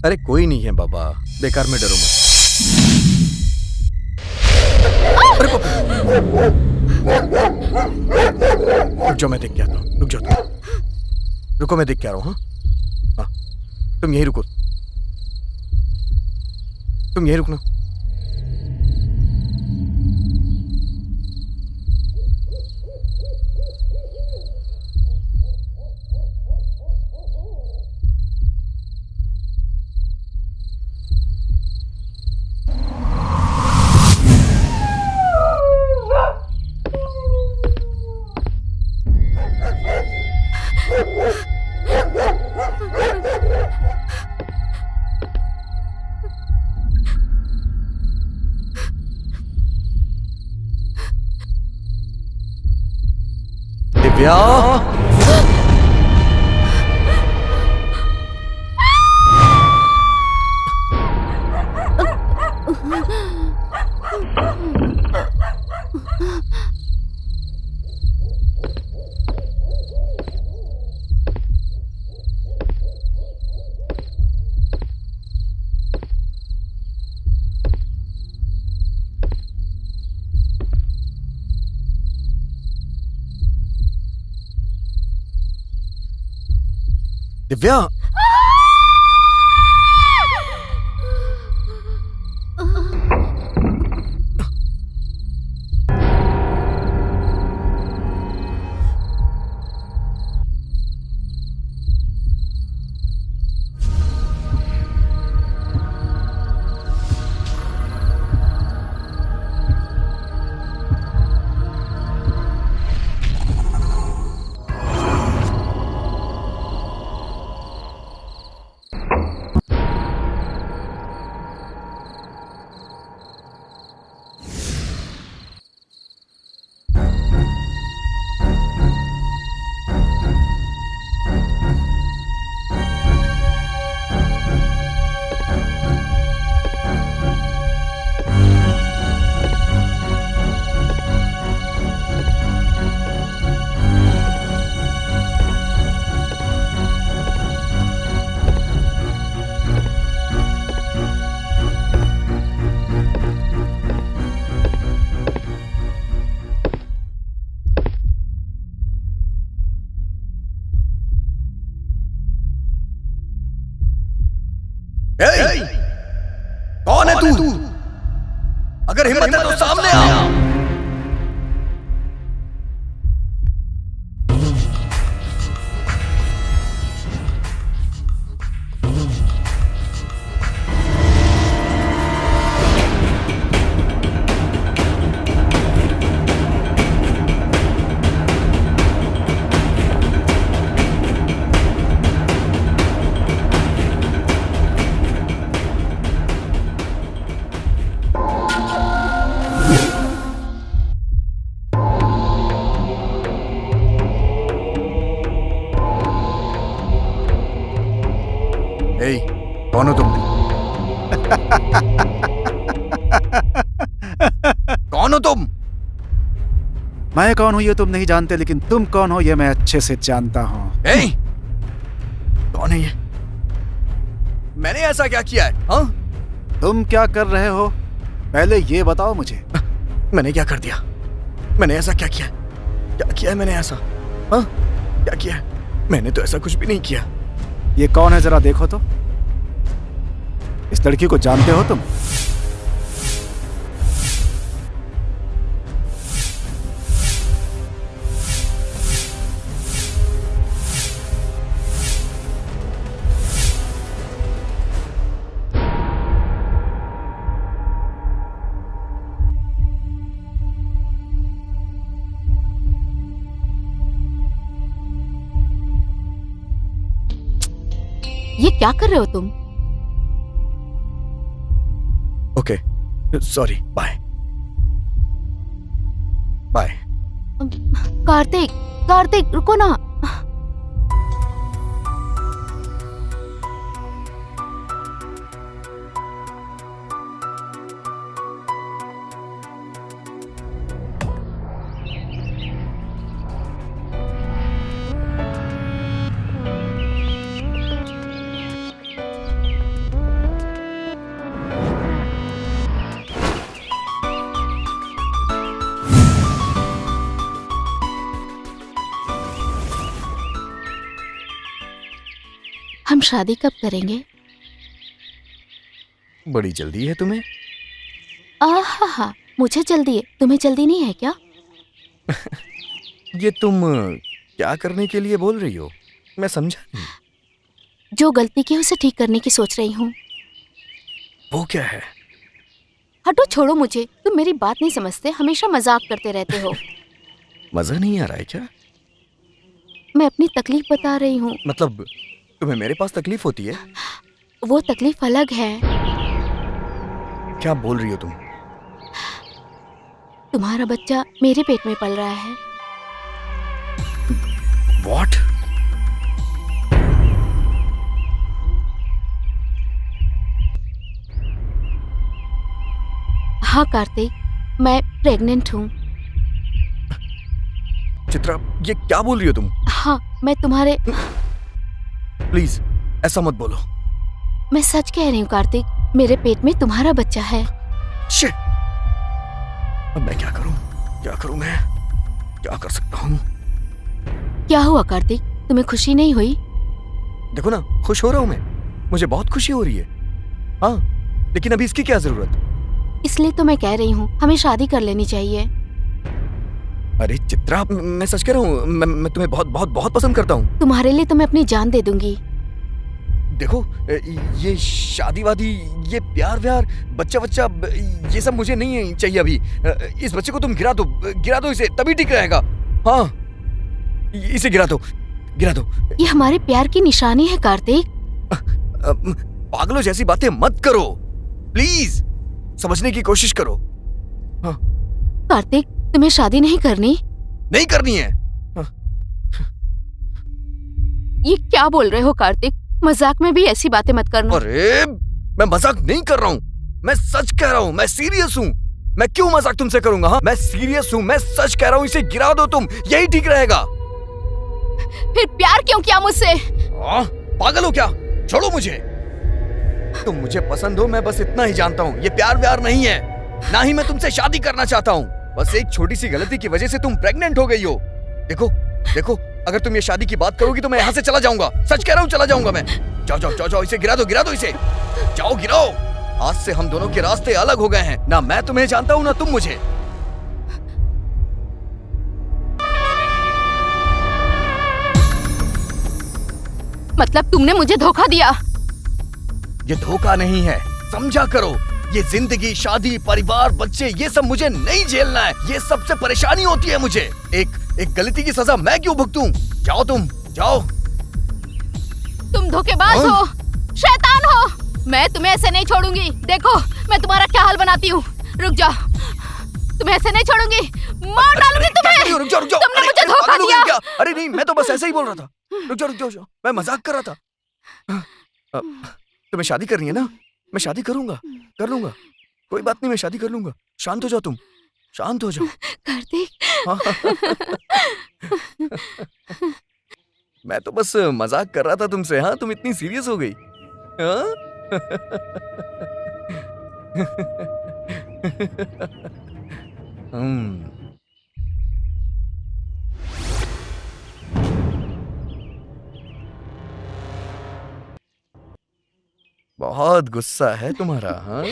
अरे कोई नहीं है बाबा, बेकार में डरो मत। अरे बाप रे। रुक जाओ, मैं देख के आता हूँ। रुक जाओ तुम। रुको, मैं देख के आ रहा हूँ। हाँ, तुम यहीं रुको। तुम यहीं रुकना। दिव्या, दिव्या, कौन है तू? अगर हिम्मत है तो सामने आ। कौन हो तुम? कौन हो तुम? मैं कौन हूँ ये तुम नहीं जानते, लेकिन तुम कौन हो ये मैं अच्छे से जानता हूँ। कौन है ये? मैंने ऐसा क्या किया है? हाँ? तुम क्या कर रहे हो पहले ये बताओ मुझे। मैंने क्या कर दिया? मैंने ऐसा क्या किया? क्या किया है मैंने ऐसा? हाँ? क्या किया है? मैंने तो ऐसा कुछ भी नहीं किया। ये कौन है जरा देखो तो। इस लड़की को जानते हो तुम? ये क्या कर रहे हो तुम? Okay, sorry, bye bye. Kartik, Kartik रुको ना। शादी कब करेंगे? बड़ी जल्दी है तुम्हें? आहा, मुझे जल्दी है, तुम्हें जल्दी नहीं है क्या? ये तुम क्या करने के लिए बोल रही हो? मैं समझा नहीं। जो गलती की उसे ठीक करने की सोच रही हूँ। वो क्या है? हटो, छोड़ो मुझे। तुम मेरी बात नहीं समझते, हमेशा मजाक करते रहते हो। मजा नहीं आ रहा है क्या? मैं अपनी तकलीफ बता रही हूँ। मतलब तुम्हें मेरे पास तकलीफ होती है? वो तकलीफ अलग है। क्या बोल रही हो तुम? तुम्हारा बच्चा मेरे पेट में पल रहा है। What? हाँ कार्तिक, मैं प्रेग्नेंट हूँ। चित्रा, ये क्या बोल रही हो तुम? हाँ, मैं तुम्हारे प्लीज ऐसा मत बोलो। मैं सच कह रही हूँ कार्तिक, मेरे पेट में तुम्हारा बच्चा है। शिट! अब मैं क्या करूं? क्या करूं मैं? क्या कर सकता हूं? क्या हुआ कार्तिक, तुम्हें खुशी नहीं हुई? देखो ना, खुश हो रहा हूं मैं। मुझे बहुत खुशी हो रही है। हाँ, लेकिन अभी इसकी क्या जरूरत? इसलिए तो मैं कह रही हूँ, हमें शादी कर लेनी चाहिए। अरे चित्रा, मैं सच कह रहा हूँ, मैं तुम्हें बहुत बहुत बहुत पसंद करता हूँ। तुम्हारे लिए तो मैं अपनी जान दे दूंगी। देखो, ये शादी वादी, ये प्यार व्यार, बच्चा बच्चा, ये सब मुझे नहीं चाहिए अभी। इस बच्चे को तुम गिरा दो इसे, तभी ठीक रहेगा। हाँ, इसे गिरा दो। ये हमारे प्यार की निशानी है कार्तिक। पागलों जैसी बातें मत करो, प्लीज समझने की कोशिश करो। हाँ। कार्तिक, तुम्हें शादी नहीं करनी? नहीं करनी है। ये क्या बोल रहे हो कार्तिक? मजाक में भी ऐसी बातें मत करना। अरे मैं मजाक नहीं कर रहा हूँ, मैं सच कह रहा हूँ, मैं सीरियस हूँ। मैं क्यों मजाक तुमसे करूंगा? हाँ, मैं सीरियस हूँ, मैं सच कह रहा हूँ। इसे गिरा दो तुम, यही ठीक रहेगा। फिर प्यार क्यों किया मुझसे? पागल हो क्या? छोड़ो मुझे। तुम मुझे पसंद हो, मैं बस इतना ही जानता हूँ। ये प्यार व्यार नहीं है, ना ही मैं तुमसे शादी करना चाहता हूँ। बस एक छोटी सी गलती की वजह से तुम प्रेग्नेंट हो गई हो। देखो, अगर तुम ये शादी की बात करोगी तो मैं यहाँ से चला जाऊंगा। सच कह रहा हूँ, चला जाऊंगा मैं। जाओ, इसे गिरा दो इसे। जाओ, गिराओ। आज से हम दोनों के रास्ते अलग हो गए हैं। ना मैं तुम्हें जानता हूँ, ना तुम मुझे। मतलब तुमने मुझे धोखा दिया? ये धोखा नहीं है, समझा करो। ये जिंदगी, शादी, परिवार, बच्चे, ये सब मुझे नहीं झेलना है। ये सबसे परेशानी होती है मुझे। एक गलती की सजा मैं क्यों भुगतूं? जाओ तुम, जाओ। तुम धोखेबाज हो, शैतान हो। मैं तुम्हें ऐसे नहीं छोड़ूंगी। देखो, मैं तुम्हारा क्या हाल बनाती हूँ। रुक जाओ, तुम्हें ऐसे नहीं छोड़ूंगी, मार डालूंगी तुम्हें। रुक जाओ। तुमने मुझे धोखा दिया। क्या? अरे नहीं, मैं तो बस ऐसे ही बोल रहा था। रुक जाओ, मैं मजाक कर रहा था। तुम्हें शादी करनी है ना? मैं शादी कर लूंगा। कोई बात नहीं, मैं शादी कर लूंगा। शांत हो जाओ तुम, शांत हो जाओ। कार्तिक, मैं तो बस मजाक कर रहा था तुमसे। हाँ, तुम इतनी सीरियस हो गई। हाँ? बहुत गुस्सा है तुम्हारा। हाँ?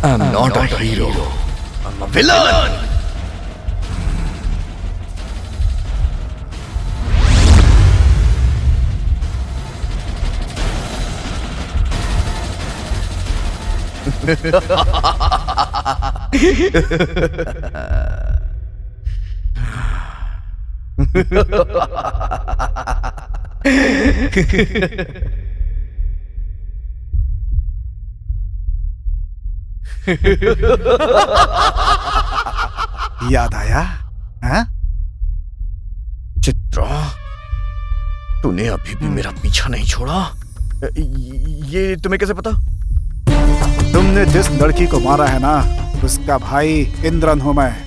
I'm not a hero. I'm a villain. याद आया? हाँ? चित्रा, तूने अभी भी मेरा पीछा नहीं छोड़ा? ये तुम्हें कैसे पता? तुमने जिस लड़की को मारा है ना, उसका भाई इंद्रन हूं मैं।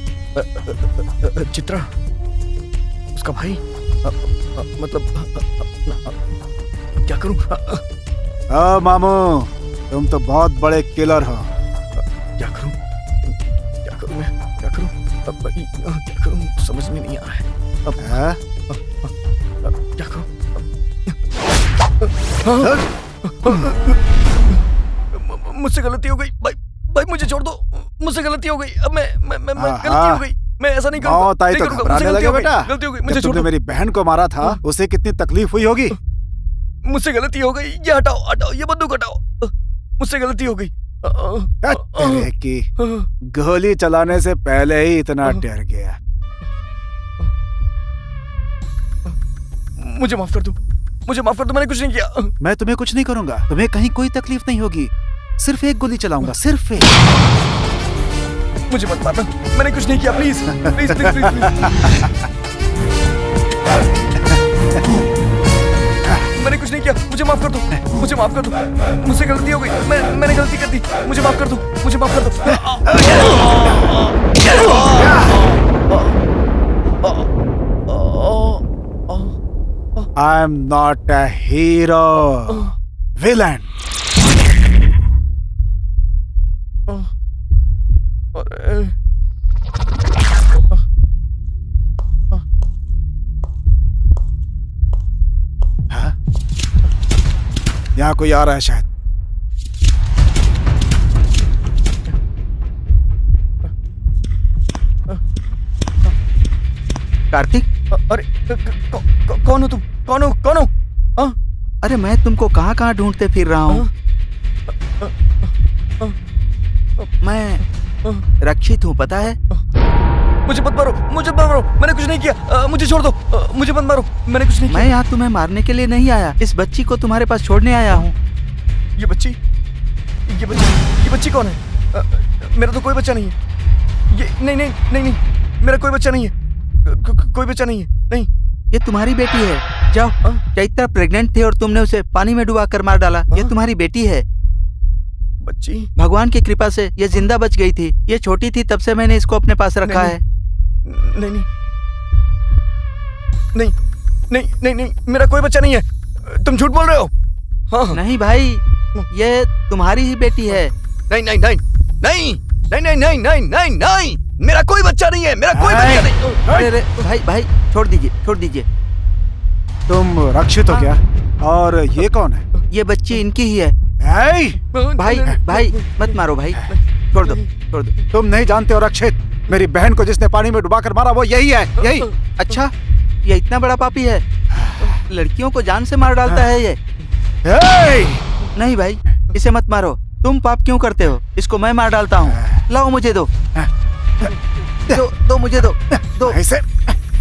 चित्रा, उसका भाई? मतलब क्या करूं? मामू, तुम तो बहुत बड़े किलर हो। क्या करूं? क्या करूं मैं? क्या करूं? क्या करूं? समझ में नहीं आ रहा है। हाँ? क्या करूं? मुझसे गलती हो गई भाई। भाई मुझे छोड़ दो, मुझसे गलती हो गई। अब मैं गलती हो गई। मैं ऐसा नहीं करूंगा। मौत आई तो घबराने लगे बेटा। गलती हो गई, मुझे जब छोड़ तुमने दो। मेरी बहन को मारा था, उसे कितनी तकलीफ हुई होगी। मुझसे गलती हो गई। ये हटाओ, हटाओ, ये बंदूक हटाओ। मुझसे गलती हो गई। तेरे की गोली चलाने से पहले ही इतना डर गया। मुझे माफ कर दो, मुझे माफ कर दो। मैंने कुछ नहीं किया। मैं तुम्हें कुछ नहीं करूंगा। तुम्हें कहीं कोई तकलीफ नहीं होगी। सिर्फ एक गोली चलाऊंगा, सिर्फ एक। मुझे मत मारना, मैंने कुछ नहीं किया। Please please please please. मैंने कुछ नहीं किया। मुझे माफ कर दो, मुझे माफ कर दो। मुझसे गलती हो गई। मैंने गलती कर दी। मुझे माफ कर दो, मुझे माफ कर दो। I am not a hero, villain. हाँ? यहाँ कोई आ रहा है शायद। कार्तिक, अरे कौन हो तुम? कौन हो? कौन हो? हाँ? अरे मैं तुमको कहाँ कहाँ ढूंढते फिर रहा हूँ। मैं रक्षित हूँ, पता है? मुझे मत मारो, मुझे मत मारो। मैंने कुछ नहीं किया। मुझे छोड़ दो। मुझे मत मारो, मैंने कुछ नहीं किया। मैं यहाँ तुम्हें मारने के लिए नहीं आया, इस बच्ची को तुम्हारे पास छोड़ने आया हूँ। ये बच्ची कौन है? मेरा तो कोई बच्चा नहीं है। ये नहीं, मेरा कोई बच्चा नहीं है। कोई बच्चा नहीं है। नहीं, ये तुम्हारी बेटी है। जाओ। चैत्रा प्रेग्नेंट थी और तुमने उसे पानी में डुबा कर मार डाला। ये तुम्हारी बेटी है। बच्ची? भगवान की कृपा से ये जिंदा बच गई थी। ये छोटी थी, तब से मैंने इसको अपने पास रखा है। नहीं, मेरा कोई बच्चा नहीं है। तुम झूठ बोल रहे हो। हाँ। नहीं भाई, ये तुम्हारी ही बेटी है। नहीं, मेरा कोई बच्चा नहीं है। मेरा कोई बच्चा नहीं। अरे भाई छोड़ दीजिए। तुम रक्षित हो क्या? और ये कौन है? ये बच्ची इनकी ही है। भाई मत मारो भाई, छोड़ दो। तुम नहीं जानते हो रक्षित, मेरी बहन को जिसने पानी में डुबाकर मारा वो यही है, यही। अच्छा, ये इतना बड़ा पापी है, लड़कियों को जान से मार डालता है ये। नहीं भाई, इसे मत मारो। तुम पाप क्यों करते हो? इसको मैं मार डालता हूँ। लाओ, मुझे दो मुझे दो ऐसे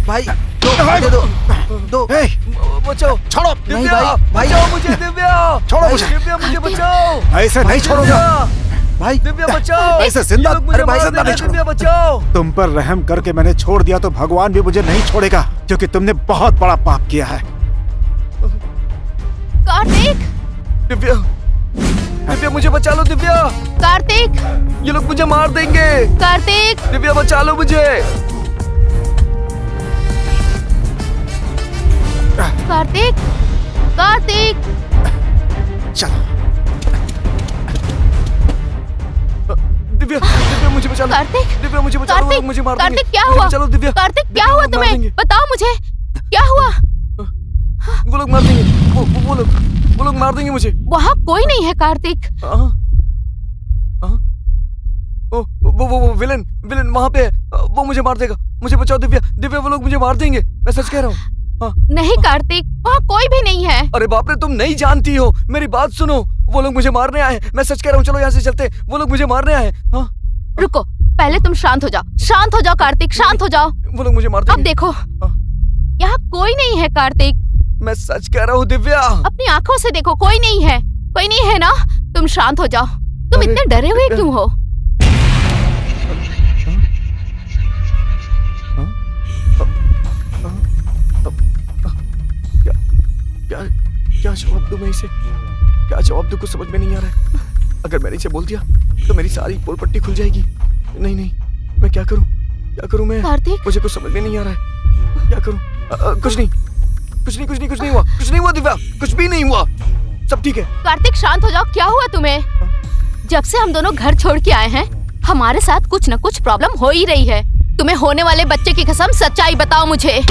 भाई, मुझे दो। बचाओ, छोड़ो। नहीं दिव्या, भाई, बचाओ मुझे। दिव्या, छोड़ो मुझे। दिव्या, मुझे बचाओ। ऐसे नहीं छोड़ूंगा भाई। दिव्या बचाओ। ऐसे जिंदा, ये लोग मुझे अरे भाई मार जिंदा देंगे। नहीं दिव्या बचाओ। तुम पर रहम करके मैंने छोड़ दिया तो भगवान भी मुझे नहीं छोड़ेगा, क्योंकि तुमने बहुत बड़ा पाप किया है। कार्तिक, दिव्या, मुझे बचा लो। दिव्या, कार्तिक, ये लोग मुझे मार देंगे। कार्तिक, दिव्या बचा लो मुझे। कार्तिक, चलो दिव्या, मुझे बचा लो। कार्तिक, दिव्या, मुझे बचा लो। वो लोग मुझे मार देंगे। कार्तिक क्या मुझे हुआ? बचा लो दिव्या। कार्तिक क्या दिव्या, हुआ वो मार तुम्हें? देंगे। बताओ मुझे, क्या हुआ? वो लोग मार देंगे। वो लोग मार देंगे मुझे। वहाँ कोई नहीं है कार्तिक। वो विलन वहाँ पे है। वो मुझे मार देगा। मुझे बचाओ दिव्या, वो लोग मुझे मार देंगे। मैं सच कह रहा हूँ। नहीं कार्तिक, वहाँ कोई भी नहीं है। अरे बाप रे, तुम नहीं जानती हो। मेरी बात सुनो, वो लोग मुझे मारने आए हैं। मैं सच कह रहा हूँ। चलो यहाँ से चलते। वो लोग मुझे मारने आए हैं। रुको, पहले तुम शांत हो जाओ कार्तिक, शांत हो जाओ। वो लोग मुझे मार देंगे। अब देखो, यहाँ कोई नहीं है कार्तिक। मैं सच कह रहा हूँ दिव्या। अपनी आंखों से देखो, कोई नहीं है, कोई नहीं है ना। तुम शांत हो जाओ। तुम अरे, इतने डरे हुए क्यों हो? क्या क्या जवाब दूं मैं इसे? क्या जवाब दूं कुछ समझ में नहीं आ रहा है। अगर मैंने इसे बोल दिया तो मेरी सारी पोल पट्टी खुल जाएगी। नहीं नहीं, मैं क्या करूं? क्या करूं मैं? कार्तिक, मुझे कुछ समझ में नहीं आ रहा है। क्या करूं? कुछ नहीं हुआ दिव्या, कुछ भी नहीं हुआ, सब ठीक है। कार्तिक शांत हो जाओ। क्या हुआ तुम्हें? जब से हम दोनों घर छोड़ के आए हैं, हमारे साथ कुछ न कुछ प्रॉब्लम हो ही रही है। तुम्हें होने वाले बच्चे की कसम, सच्चाई बताओ मुझे।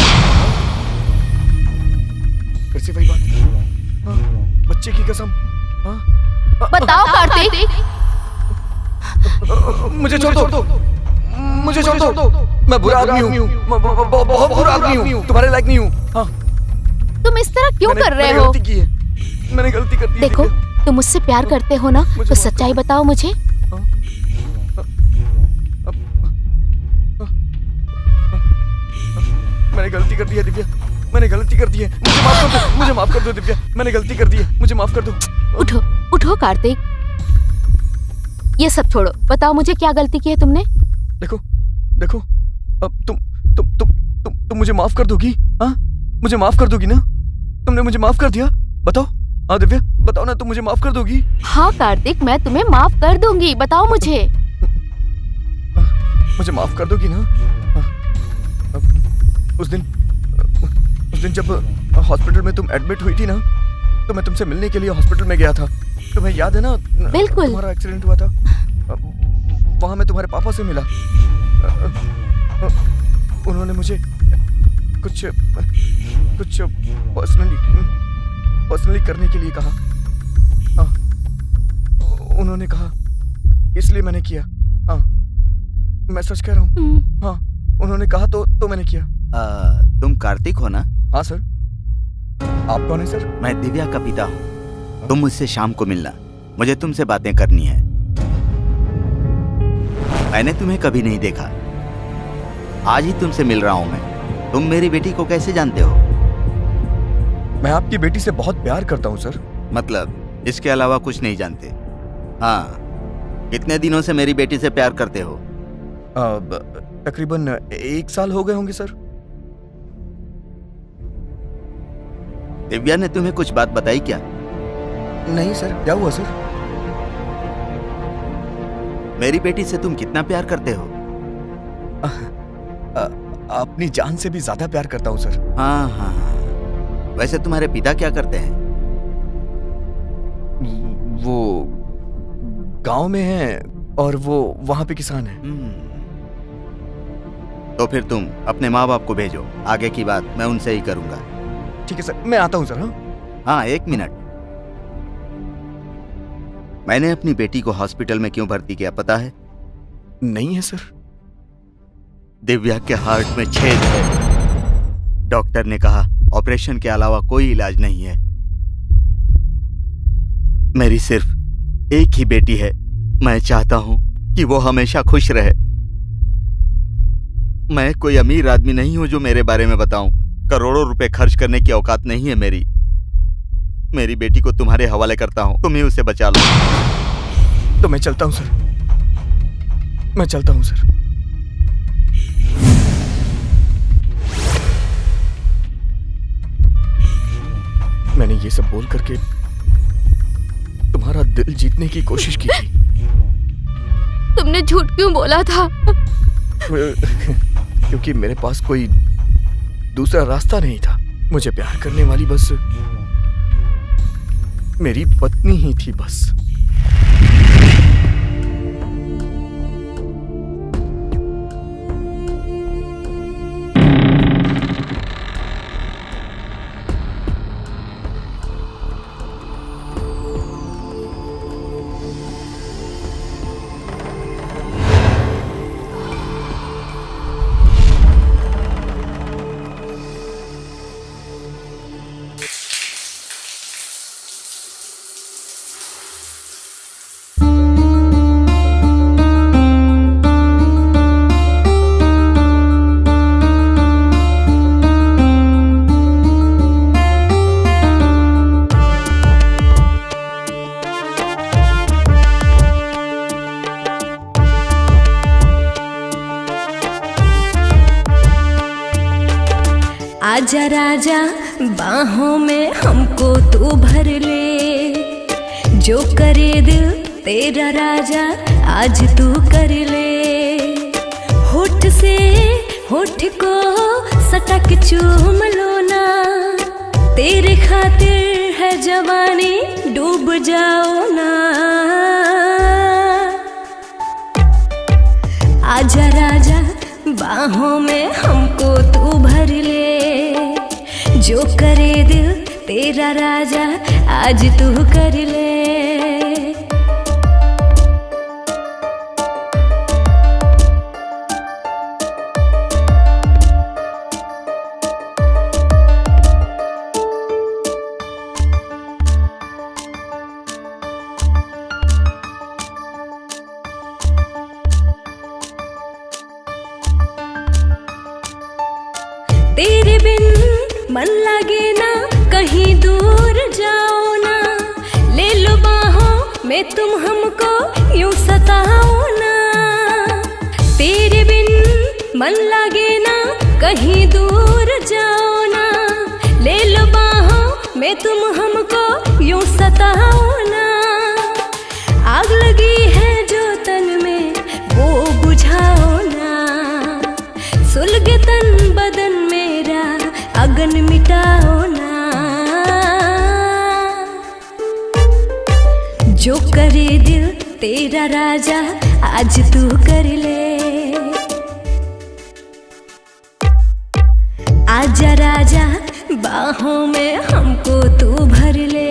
फिर से वही बात। हाँ, बच्चे की कसम। हाँ, बताओ कार्तिक। मुझे छोड़ दो, मुझे छोड़ दो। मैं बुरा आदमी हूँ, बहुत बुरा आदमी हूँ, तुम्हारे लायक नहीं हूँ। हाँ, तुम इस तरह क्यों कर रहे हो? मैंने गलती कर दी। देखो, तुम मुझसे प्यार करते हो ना, तो सच्चाई बताओ मुझे। मैंने गलती कर दी है दिव्या, मैंने गलती कर दी है। मुझे माफ कर दो दिव्या, मैंने गलती कर दी है, मुझे माफ कर दो। उठो उठो कार्तिक, ये सब छोड़ो। बताओ मुझे, क्या गलती की है तुमने? देखो, अब तुम मुझे माफ कर दोगी? हाँ, मुझे माफ कर दोगी ना? तुमने मुझे माफ कर दिया? बताओ। हाँ दिव्या, बताओ ना, तुम मुझे माफ कर दोगी? हाँ कार्तिक, मैं तुम्हें माफ कर दूंगी। बताओ मुझे। मुझे माफ कर दोगी ना? उस दिन जब हॉस्पिटल में तुम एडमिट हुई थी ना, तो मैं तुमसे मिलने के लिए हॉस्पिटल में गया था। तुम्हें याद है ना? बिल्कुल। तुम्हारा एक्सीडेंट हुआ था, वहां मैं तुम्हारे पापा से मिला। उन्होंने मुझे कुछ पर्सनली करने के लिए कहा। हाँ, उन्होंने कहा, इसलिए मैंने किया। हाँ, मैं सच कह रहा हूँ। हाँ, उन्होंने कहा तो मैंने किया। तुम कार्तिक हो ना? हाँ सर। आप कौन है सर? मैं दिव्या का पिता हूँ। तुम मुझसे शाम को मिलना, मुझे तुमसे बातें करनी है। मैंने तुम्हें कभी नहीं देखा, आज ही तुमसे मिल रहा हूं मैं। तुम मेरी बेटी को कैसे जानते हो? मैं आपकी बेटी से बहुत प्यार करता हूं सर। मतलब इसके अलावा कुछ नहीं जानते? हाँ, कितने दिनों से मेरी बेटी से प्यार करते हो? तकरीबन 1 साल हो गए होंगे सर। दिव्या ने तुम्हें कुछ बात बताई क्या? नहीं सर, क्या हुआ सर? मेरी बेटी से तुम कितना प्यार करते हो? अपनी जान से भी ज्यादा प्यार करता हूं सर। हाँ हाँ हाँ। वैसे तुम्हारे पिता क्या करते हैं? वो गांव में हैं और वो वहां पे किसान हैं। तो फिर तुम अपने माँ बाप को भेजो, आगे की बात मैं उनसे ही करूंगा। ठीक है सर, मैं आता हूं सर। हाँ, 1 मिनट। मैंने अपनी बेटी को हॉस्पिटल में क्यों भर्ती किया पता है? नहीं है सर। दिव्या के हार्ट में छेद है। डॉक्टर ने कहा ऑपरेशन के अलावा कोई इलाज नहीं है। मेरी सिर्फ एक ही बेटी है। मैं चाहता हूं कि वो हमेशा खुश रहे। मैं कोई अमीर आदमी नहीं हूं जो मेरे बारे में बताऊं। करोड़ों रुपए खर्च करने की औकात नहीं है मेरी। मेरी बेटी को तुम्हारे हवाले करता हूं, तुम ही उसे बचा लो। तो मैं चलता हूं सर, मैं चलता हूं सर। मैंने ये सब बोल करके तुम्हारा दिल जीतने की कोशिश की थी। तुमने झूठ क्यों बोला था? क्योंकि मेरे पास कोई दूसरा रास्ता नहीं था। मुझे प्यार करने वाली बस मेरी पत्नी ही थी बस। आजा राजा बाहों में हमको तू भर ले, जो करे दिल तेरा राजा आज तू कर ले। होठ से होठ को सटक चूम लो ना, तेरे खातिर है जवानी डूब जाओ ना। आजा राजा बाहों में हमको तू भर ले, जो करे दिल तेरा राजा आज तू कर ले। तेरे बिन मन लगे ना, कहीं दूर जाओ ना, ले लो बाहों में तुम हमको यूं सताओ ना। तेरे बिन मन लगे ना, कहीं दूर जाओ ना, ले लो बाहों में तुम हमको यूं सताओ ना। आग लगी है जो तन में वो बुझाओ ना, सुलगे तन बदन मेरा अगन मिटाओ ना। जो करे दिल तेरा राजा आज तू कर ले। आजा राजा बाहों में हमको तू भर ले।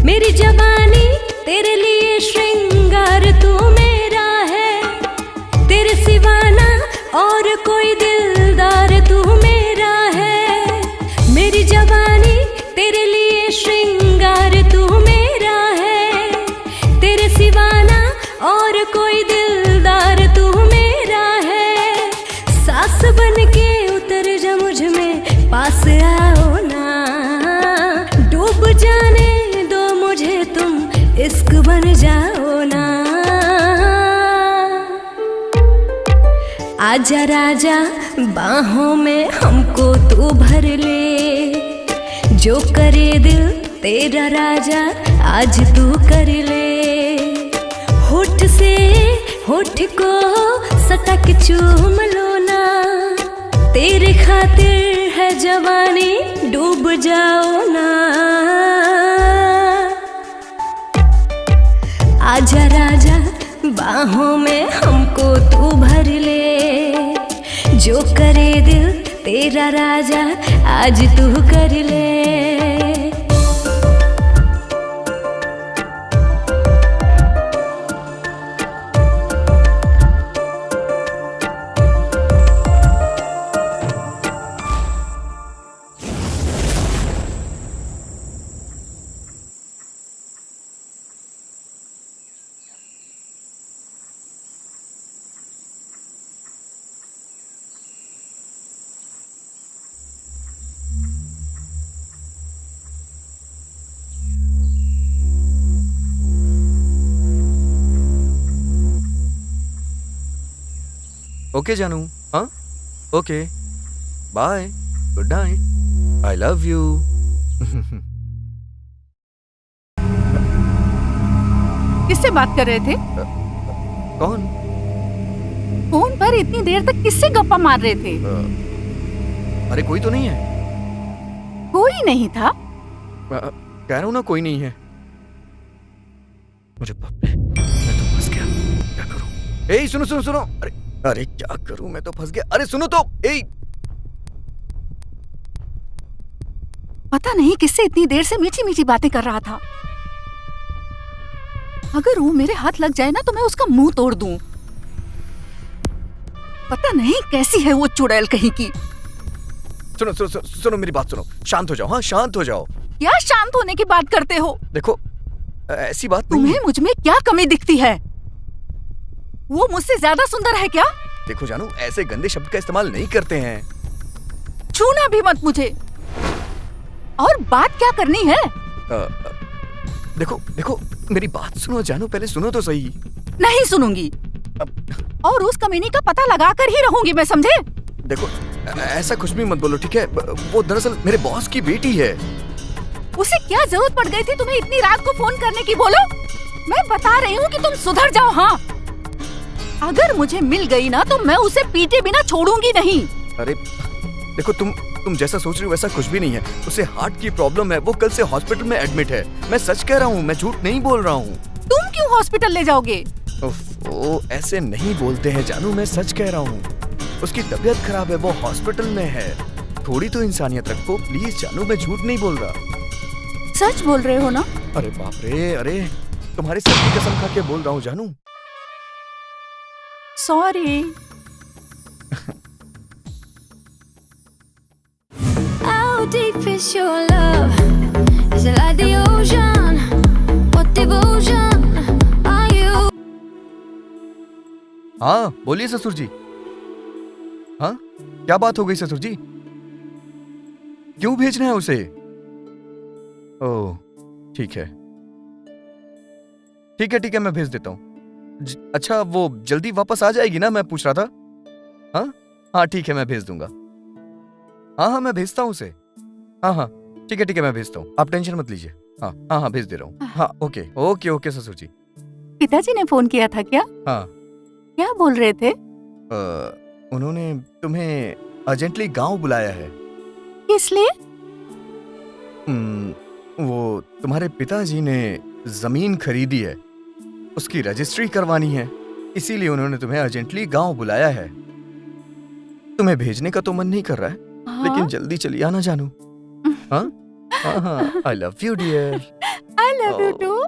मेरी जवानी तेरे लिए श्रृंगार तू मेरा है, तेरे सिवाना और कोई दिलदार तू मेरा है। मेरी जवानी तेरे लिए श्रृंगार तू मेरा है, तेरे सिवाना और कोई दिलदार तू मेरा है। सास बन के उतर जा मुझ में, पास आओ ना, डूब जाने तुम इश्क बन जाओ ना। आजा राजा बाहों में हमको तू भर ले, जो करे दिल तेरा राजा आज तू कर ले। होठ से होठ को सटक चूम लो ना, तेरे खातिर है जवानी डूब जाओ ना। आजा राजा बाहों में हमको तू भर ले, जो करे दिल तेरा राजा आज तू कर ले। ओके जानू, हाँ okay, bye, good night, I love you. किससे बात कर रहे थे? कौन? फोन पर इतनी देर तक किससे गप्पा मार रहे थे? अरे कोई तो नहीं है। कोई नहीं था? कह रहा हूँ ना कोई नहीं है। मुझे बाप रे, मैं तो फंस गया, क्या करूँ? ए सुनो सुनो सुनो, अरे अरे क्या करूं, मैं तो फंस गया। अरे सुनो तो, ए पता नहीं किससे इतनी देर से मीठी मीठी बातें कर रहा था। अगर वो मेरे हाथ लग जाए ना तो मैं उसका मुंह तोड़ दूं। पता नहीं कैसी है वो चुड़ैल कहीं की। सुनो सुनो सुनो, सुनो मेरी बात सुनो, शांत हो जाओ, हाँ शांत हो जाओ। क्या शांत होने की बात करते हो? देखो ऐसी बात नहीं तुम्हें है। मुझ में क्या कमी दिखती है? वो मुझसे ज्यादा सुंदर है क्या? देखो जानू, ऐसे गंदे शब्द का इस्तेमाल नहीं करते हैं। छूना भी मत मुझे। और बात क्या करनी है? देखो देखो, मेरी बात सुनो जानू, पहले सुनो तो सही। नहीं सुनूंगी। और उस कमीनी का पता लगा कर ही रहूंगी मैं, समझे? देखो ऐसा कुछ भी मत बोलो, ठीक है? वो दरअसल मेरे बॉस की बेटी है। उसे क्या जरूरत पड़ गई थी तुम्हें इतनी रात को फोन करने की? बोलो, मैं बता रही हूँ कि तुम सुधर जाओ। हाँ, अगर मुझे मिल गई ना तो मैं उसे पीटे बिना छोड़ूंगी नहीं। अरे देखो, तुम जैसा सोच रही हो वैसा कुछ भी नहीं है। उसे हार्ट की प्रॉब्लम है, वो कल से हॉस्पिटल में एडमिट है। मैं सच कह रहा हूँ, मैं झूठ नहीं बोल रहा हूँ। तुम क्यों हॉस्पिटल ले जाओगे? ओ, ऐसे नहीं बोलते हैं जानू, मैं सच कह रहा हूँ। उसकी तबीयत खराब है, वो हॉस्पिटल में है। थोड़ी तो इंसानियत रखो प्लीज जानू, मैं झूठ नहीं बोल रहा। सच बोल रहे हो ना? अरे बाप रे, अरे तुम्हारी सर की कसम खा के बोल रहा हूँ जानू। Sorry. How deep is your love? Is it like the ocean? What devotion are you? हाँ बोलिए ससुर जी। हाँ क्या बात हो गई ससुर जी? क्यों भेजना है उसे? ओह ठीक है ठीक है, मैं भेज देता हूँ। अच्छा वो जल्दी वापस आ जाएगी ना, मैं पूछ रहा था। हाँ ठीक है, मैं भेज दूंगा। हाँ मैं भेजता हूँ उसे। हाँ ठीक है मैं भेजता हूँ, आप टेंशन मत लीजिए। हाँ भेज दे रहा हूँ। हाँ ओके ससुर जी। पिताजी ने फोन किया था क्या? हाँ। क्या बोल रहे थे? उन्होंने तुम्हें अर्जेंटली गांव बुलाया है। किस लिए? वो तुम्हारे पिताजी ने जमीन खरीदी है, उसकी रजिस्ट्री करवानी है, इसीलिए उन्होंने तुम्हें अर्जेंटली गांव बुलाया है। तुम्हें भेजने का तो मन नहीं कर रहा है, लेकिन जल्दी चली आना जानू। हाँ I love you dear. I love you too.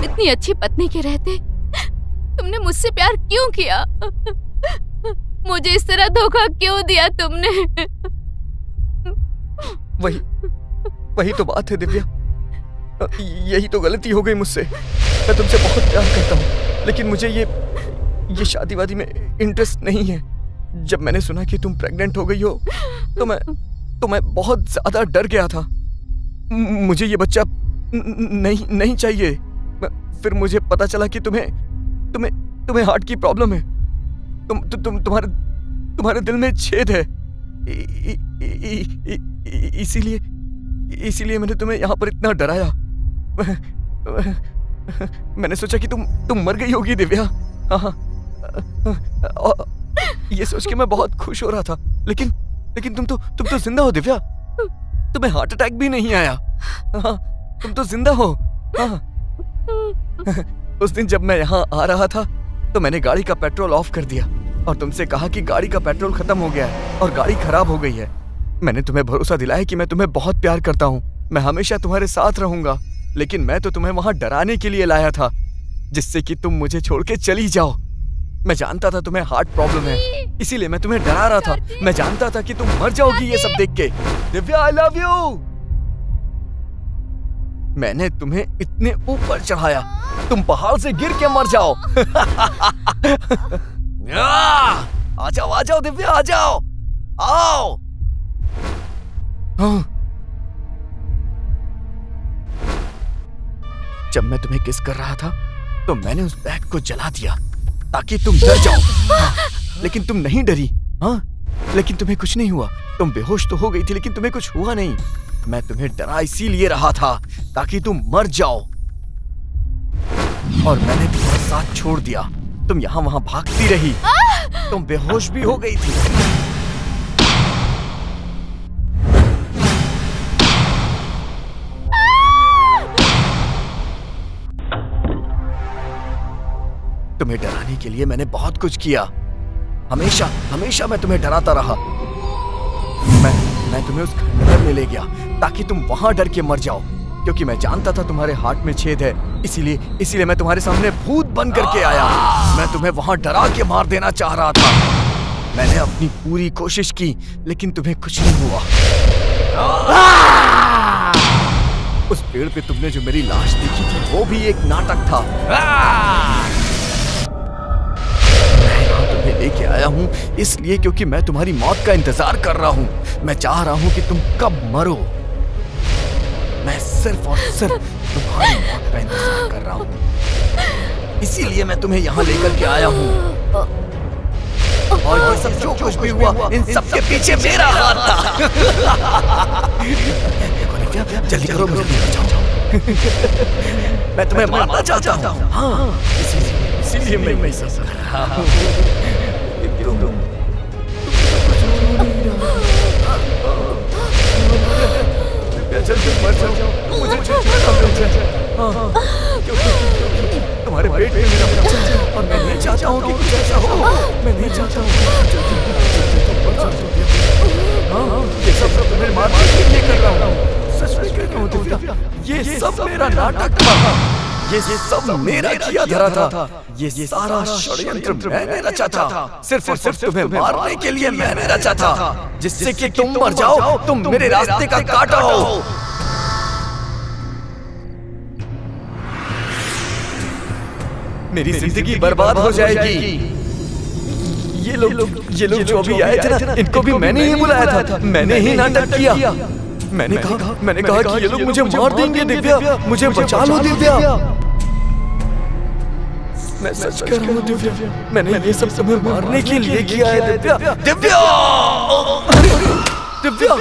इतनी अच्छी पत्नी के रहते तुमने मुझसे प्यार क्यों किया? मुझे इस तरह धोखा क्यों दिया तुमने? वही तो बात है दिव्या, यही तो गलती हो गई मुझसे। मैं तुमसे बहुत प्यार करता हूँ, लेकिन मुझे ये शादी वादी में इंटरेस्ट नहीं है। जब मैंने सुना कि तुम प्रेग्नेंट हो गई हो तो मैं बहुत ज्यादा डर गया था। मुझे ये बच्चा नहीं चाहिए। फिर मुझे पता चला कि तुम्हें हार्ट की प्रॉब्लम है। तुम्हारे दिल में छेद है। इसीलिए मैंने तुम्हें यहाँ पर इतना डराया। मैंने सोचा कि तुम मर गई होगी दिव्या। ये सोच के मैं बहुत खुश हो रहा था, लेकिन तुम तो जिंदा हो दिव्या। तुम्हें हार्ट अटैक भी नहीं आया। तुम तो जिंदा हो। उस दिन जब मैं यहाँ आ रहा था तो मैंने गाड़ी का पेट्रोल ऑफ कर दिया और तुमसे कहा कि गाड़ी का पेट्रोल खत्म हो गया है और गाड़ी खराब हो गई है। मैंने तुम्हें भरोसा दिलाया कि मैं तुम्हें बहुत प्यार करता हूँ, मैं हमेशा तुम्हारे साथ रहूंगा। लेकिन मैं तो तुम्हें वहां डराने के लिए लाया था, जिससे कि तुम मुझे छोड़ के चली जाओ। मैं जानता था तुम्हें हार्ट प्रॉब्लम है, इसीलिए मैं तुम्हें डरा रहा था। मैं जानता था कि तुम मर जाओगी ये सब देख के। दिव्या आई लव यू। मैंने तुम्हें इतने ऊपर चढ़ाया, तुम पहाड़ से गिर के मर जाओ। आ जाओ दिव्या, आ जाओ, आओ। जब मैं तुम्हें किस कर रहा था तो मैंने उस बैग को जला दिया ताकि तुम डर जाओ, लेकिन तुम नहीं डरी। लेकिन तुम्हें कुछ नहीं हुआ। तुम बेहोश तो हो गई थी, लेकिन तुम्हें कुछ हुआ नहीं। मैं तुम्हें डरा इसीलिए रहा था ताकि तुम मर जाओ, और मैंने तुम्हारा साथ छोड़ दिया। तुम यहाँ वहां भागती रही, तुम बेहोश भी हो गई थी। तुम्हें डराने के लिए मैंने बहुत कुछ किया। हमेशा मैं तुम्हें डराता रहा। मैं तुम्हें उस खंडहर में ले गया ताकि तुम वहां डर के मर जाओ, क्योंकि मैं जानता था तुम्हारे हार्ट में छेद है। इसीलिए मैं तुम्हारे सामने भूत बन करके आया। मैं तुम्हें वहां डरा के मार देना चाह रहा था। मैंने अपनी पूरी कोशिश की, लेकिन तुम्हें कुछ नहीं हुआ। उस पेड़ पे तुमने जो मेरी लाश देखी थी वो भी एक नाटक था। मैं यहाँ तुम्हें लेके आया हूँ इसलिए क्योंकि मैं तुम्हारी मौत का इंतजार कर रहा हूँ। मैं चाह रहा हूँ कि तुम कब मरो। मैं सिर्फ और सिर्फ तुम्हारी मौत का इंतजार कर रहा हूँ, इसीलिए मैं तुम्हें यहाँ लेकर के आया हूँ। और ये सब जो कुछ भी हुआ इन सब के पीछे मेरा हाथ था। जल्दी करो, मुझे बचाओ। मैं तुम्हें मारना चाहता हूँ। हाँ, इसीलिए मैं सब कर रहा हूँ। तुम्हारे पेट में मेरा बच्चा है और मैं नहीं चाहता हूँ कि कुछ ऐसा हो। मैं नहीं चाहता हूँ। ये सब तुम्हें मारने के लिए कर रहा हूँ। सच में कह रहा हूँ दिव्या, ये सब मेरा नाटक था। ये सब मेरा किया धरा था। ये सारा षड्यंत्र मैंने रचा था। सिर्फ और सिर्फ तुम्हें मारने के लिए मैंने रचा था, जिससे कि तुम मर जाओ, तुम मेरे रास्ते का कांटा हो। मेरी जिंदगी बर्बाद हो जाएगी। ये लोग जो भी आए थे ना, इनको भी मैंने ही बुलाया था। मैंने ही नाटक किया। मैंने कहा कि ये लोग मुझे मार देंगे दिव्या, मुझे बचा लो दिव्या। मैं सच कह रहा हूँ दिव्या, मैंने ये सब तुम्हें मारने के लिए किया है दिव्या। दिव्या, दिव्या,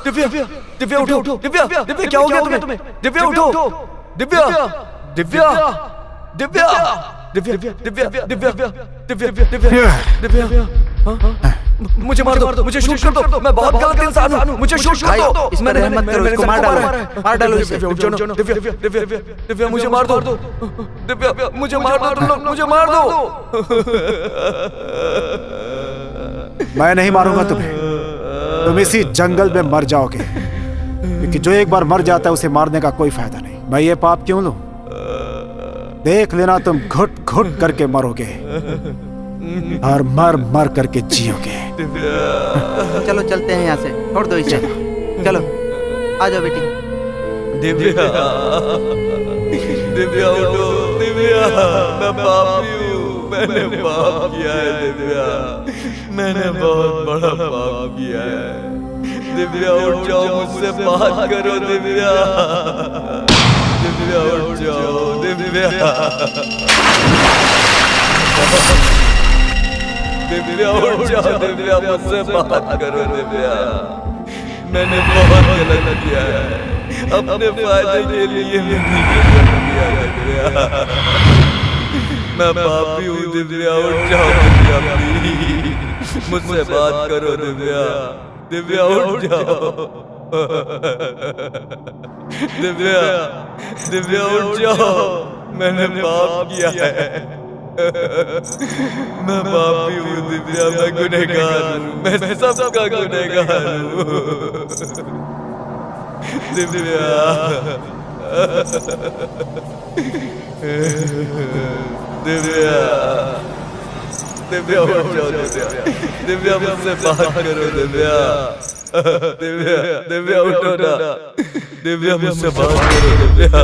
दिव्या, दिव्या उठो। दिव्या, दिव्या क्या हो गया तुम्हें? दिव्या उठो। दिव्या, दिव्या, दिव्या, दिव्या, दिव्या, दिव्या, दिव्या, दिव्या, दिव्या, मुझे मार दो, मुझे शूट कर दो। मैं बहुत गलत इंसान हूँ, मुझे शूट कर दो। इस पर हिम्मत करो, इसको मार डालो इसे। दिव्या, मुझे मार दो। दिव्या, मुझे मार दो। तुम लोग मुझे मार दो। मैं नहीं मारूंगा तुम्हें, तुम इसी जंगल में मर जाओगे, क्योंकि जो एक बार मर जाता है उसे मारने का कोई फायदा नहीं। मैं ये पाप क्यों लूं? देख लेना, तुम घुट घुट करके मरोगे और मर मर करके जियोगे। चलो चलते हैं यहाँ से, छोड़ दो इसे। चलो आ जाओ बेटी। दिव्या, दिव्या उठो। दिव्या, मैं पापी हूँ, मैंने पाप किया है दिव्या, मैंने बहुत बड़ा पाप किया है। दिव्या उठ जाओ, मुझसे बात करो दिव्या। दिव्या उठ जाओ, दिव्या। दिव्या उठ जाओ, दिव्या मुझसे बात करो दिव्या। मैंने बहुत गलत किया है, अपने फायदे के लिए मैंने गलत किया है दिव्या। मैं पापी हूँ दिव्या, उठ जाओ दिव्या, प्लीज मुझसे बात करो दिव्या। दिव्या उठ जाओ। दिव्या, दिव्या उठ जाओ, मैंने पाप किया है। मैं पापी हूँ दिव्या, मैं गुनहगार हूँ, मैं सबका गुनहगार हूँ दिव्या। दिव्या, दिव्या उठ जाओ दिव्या। दिव्या मुझसे बात करो दिव्या। दिव्या, दिव्या उठो ना। दिव्या मुझसे बात करो दिव्या।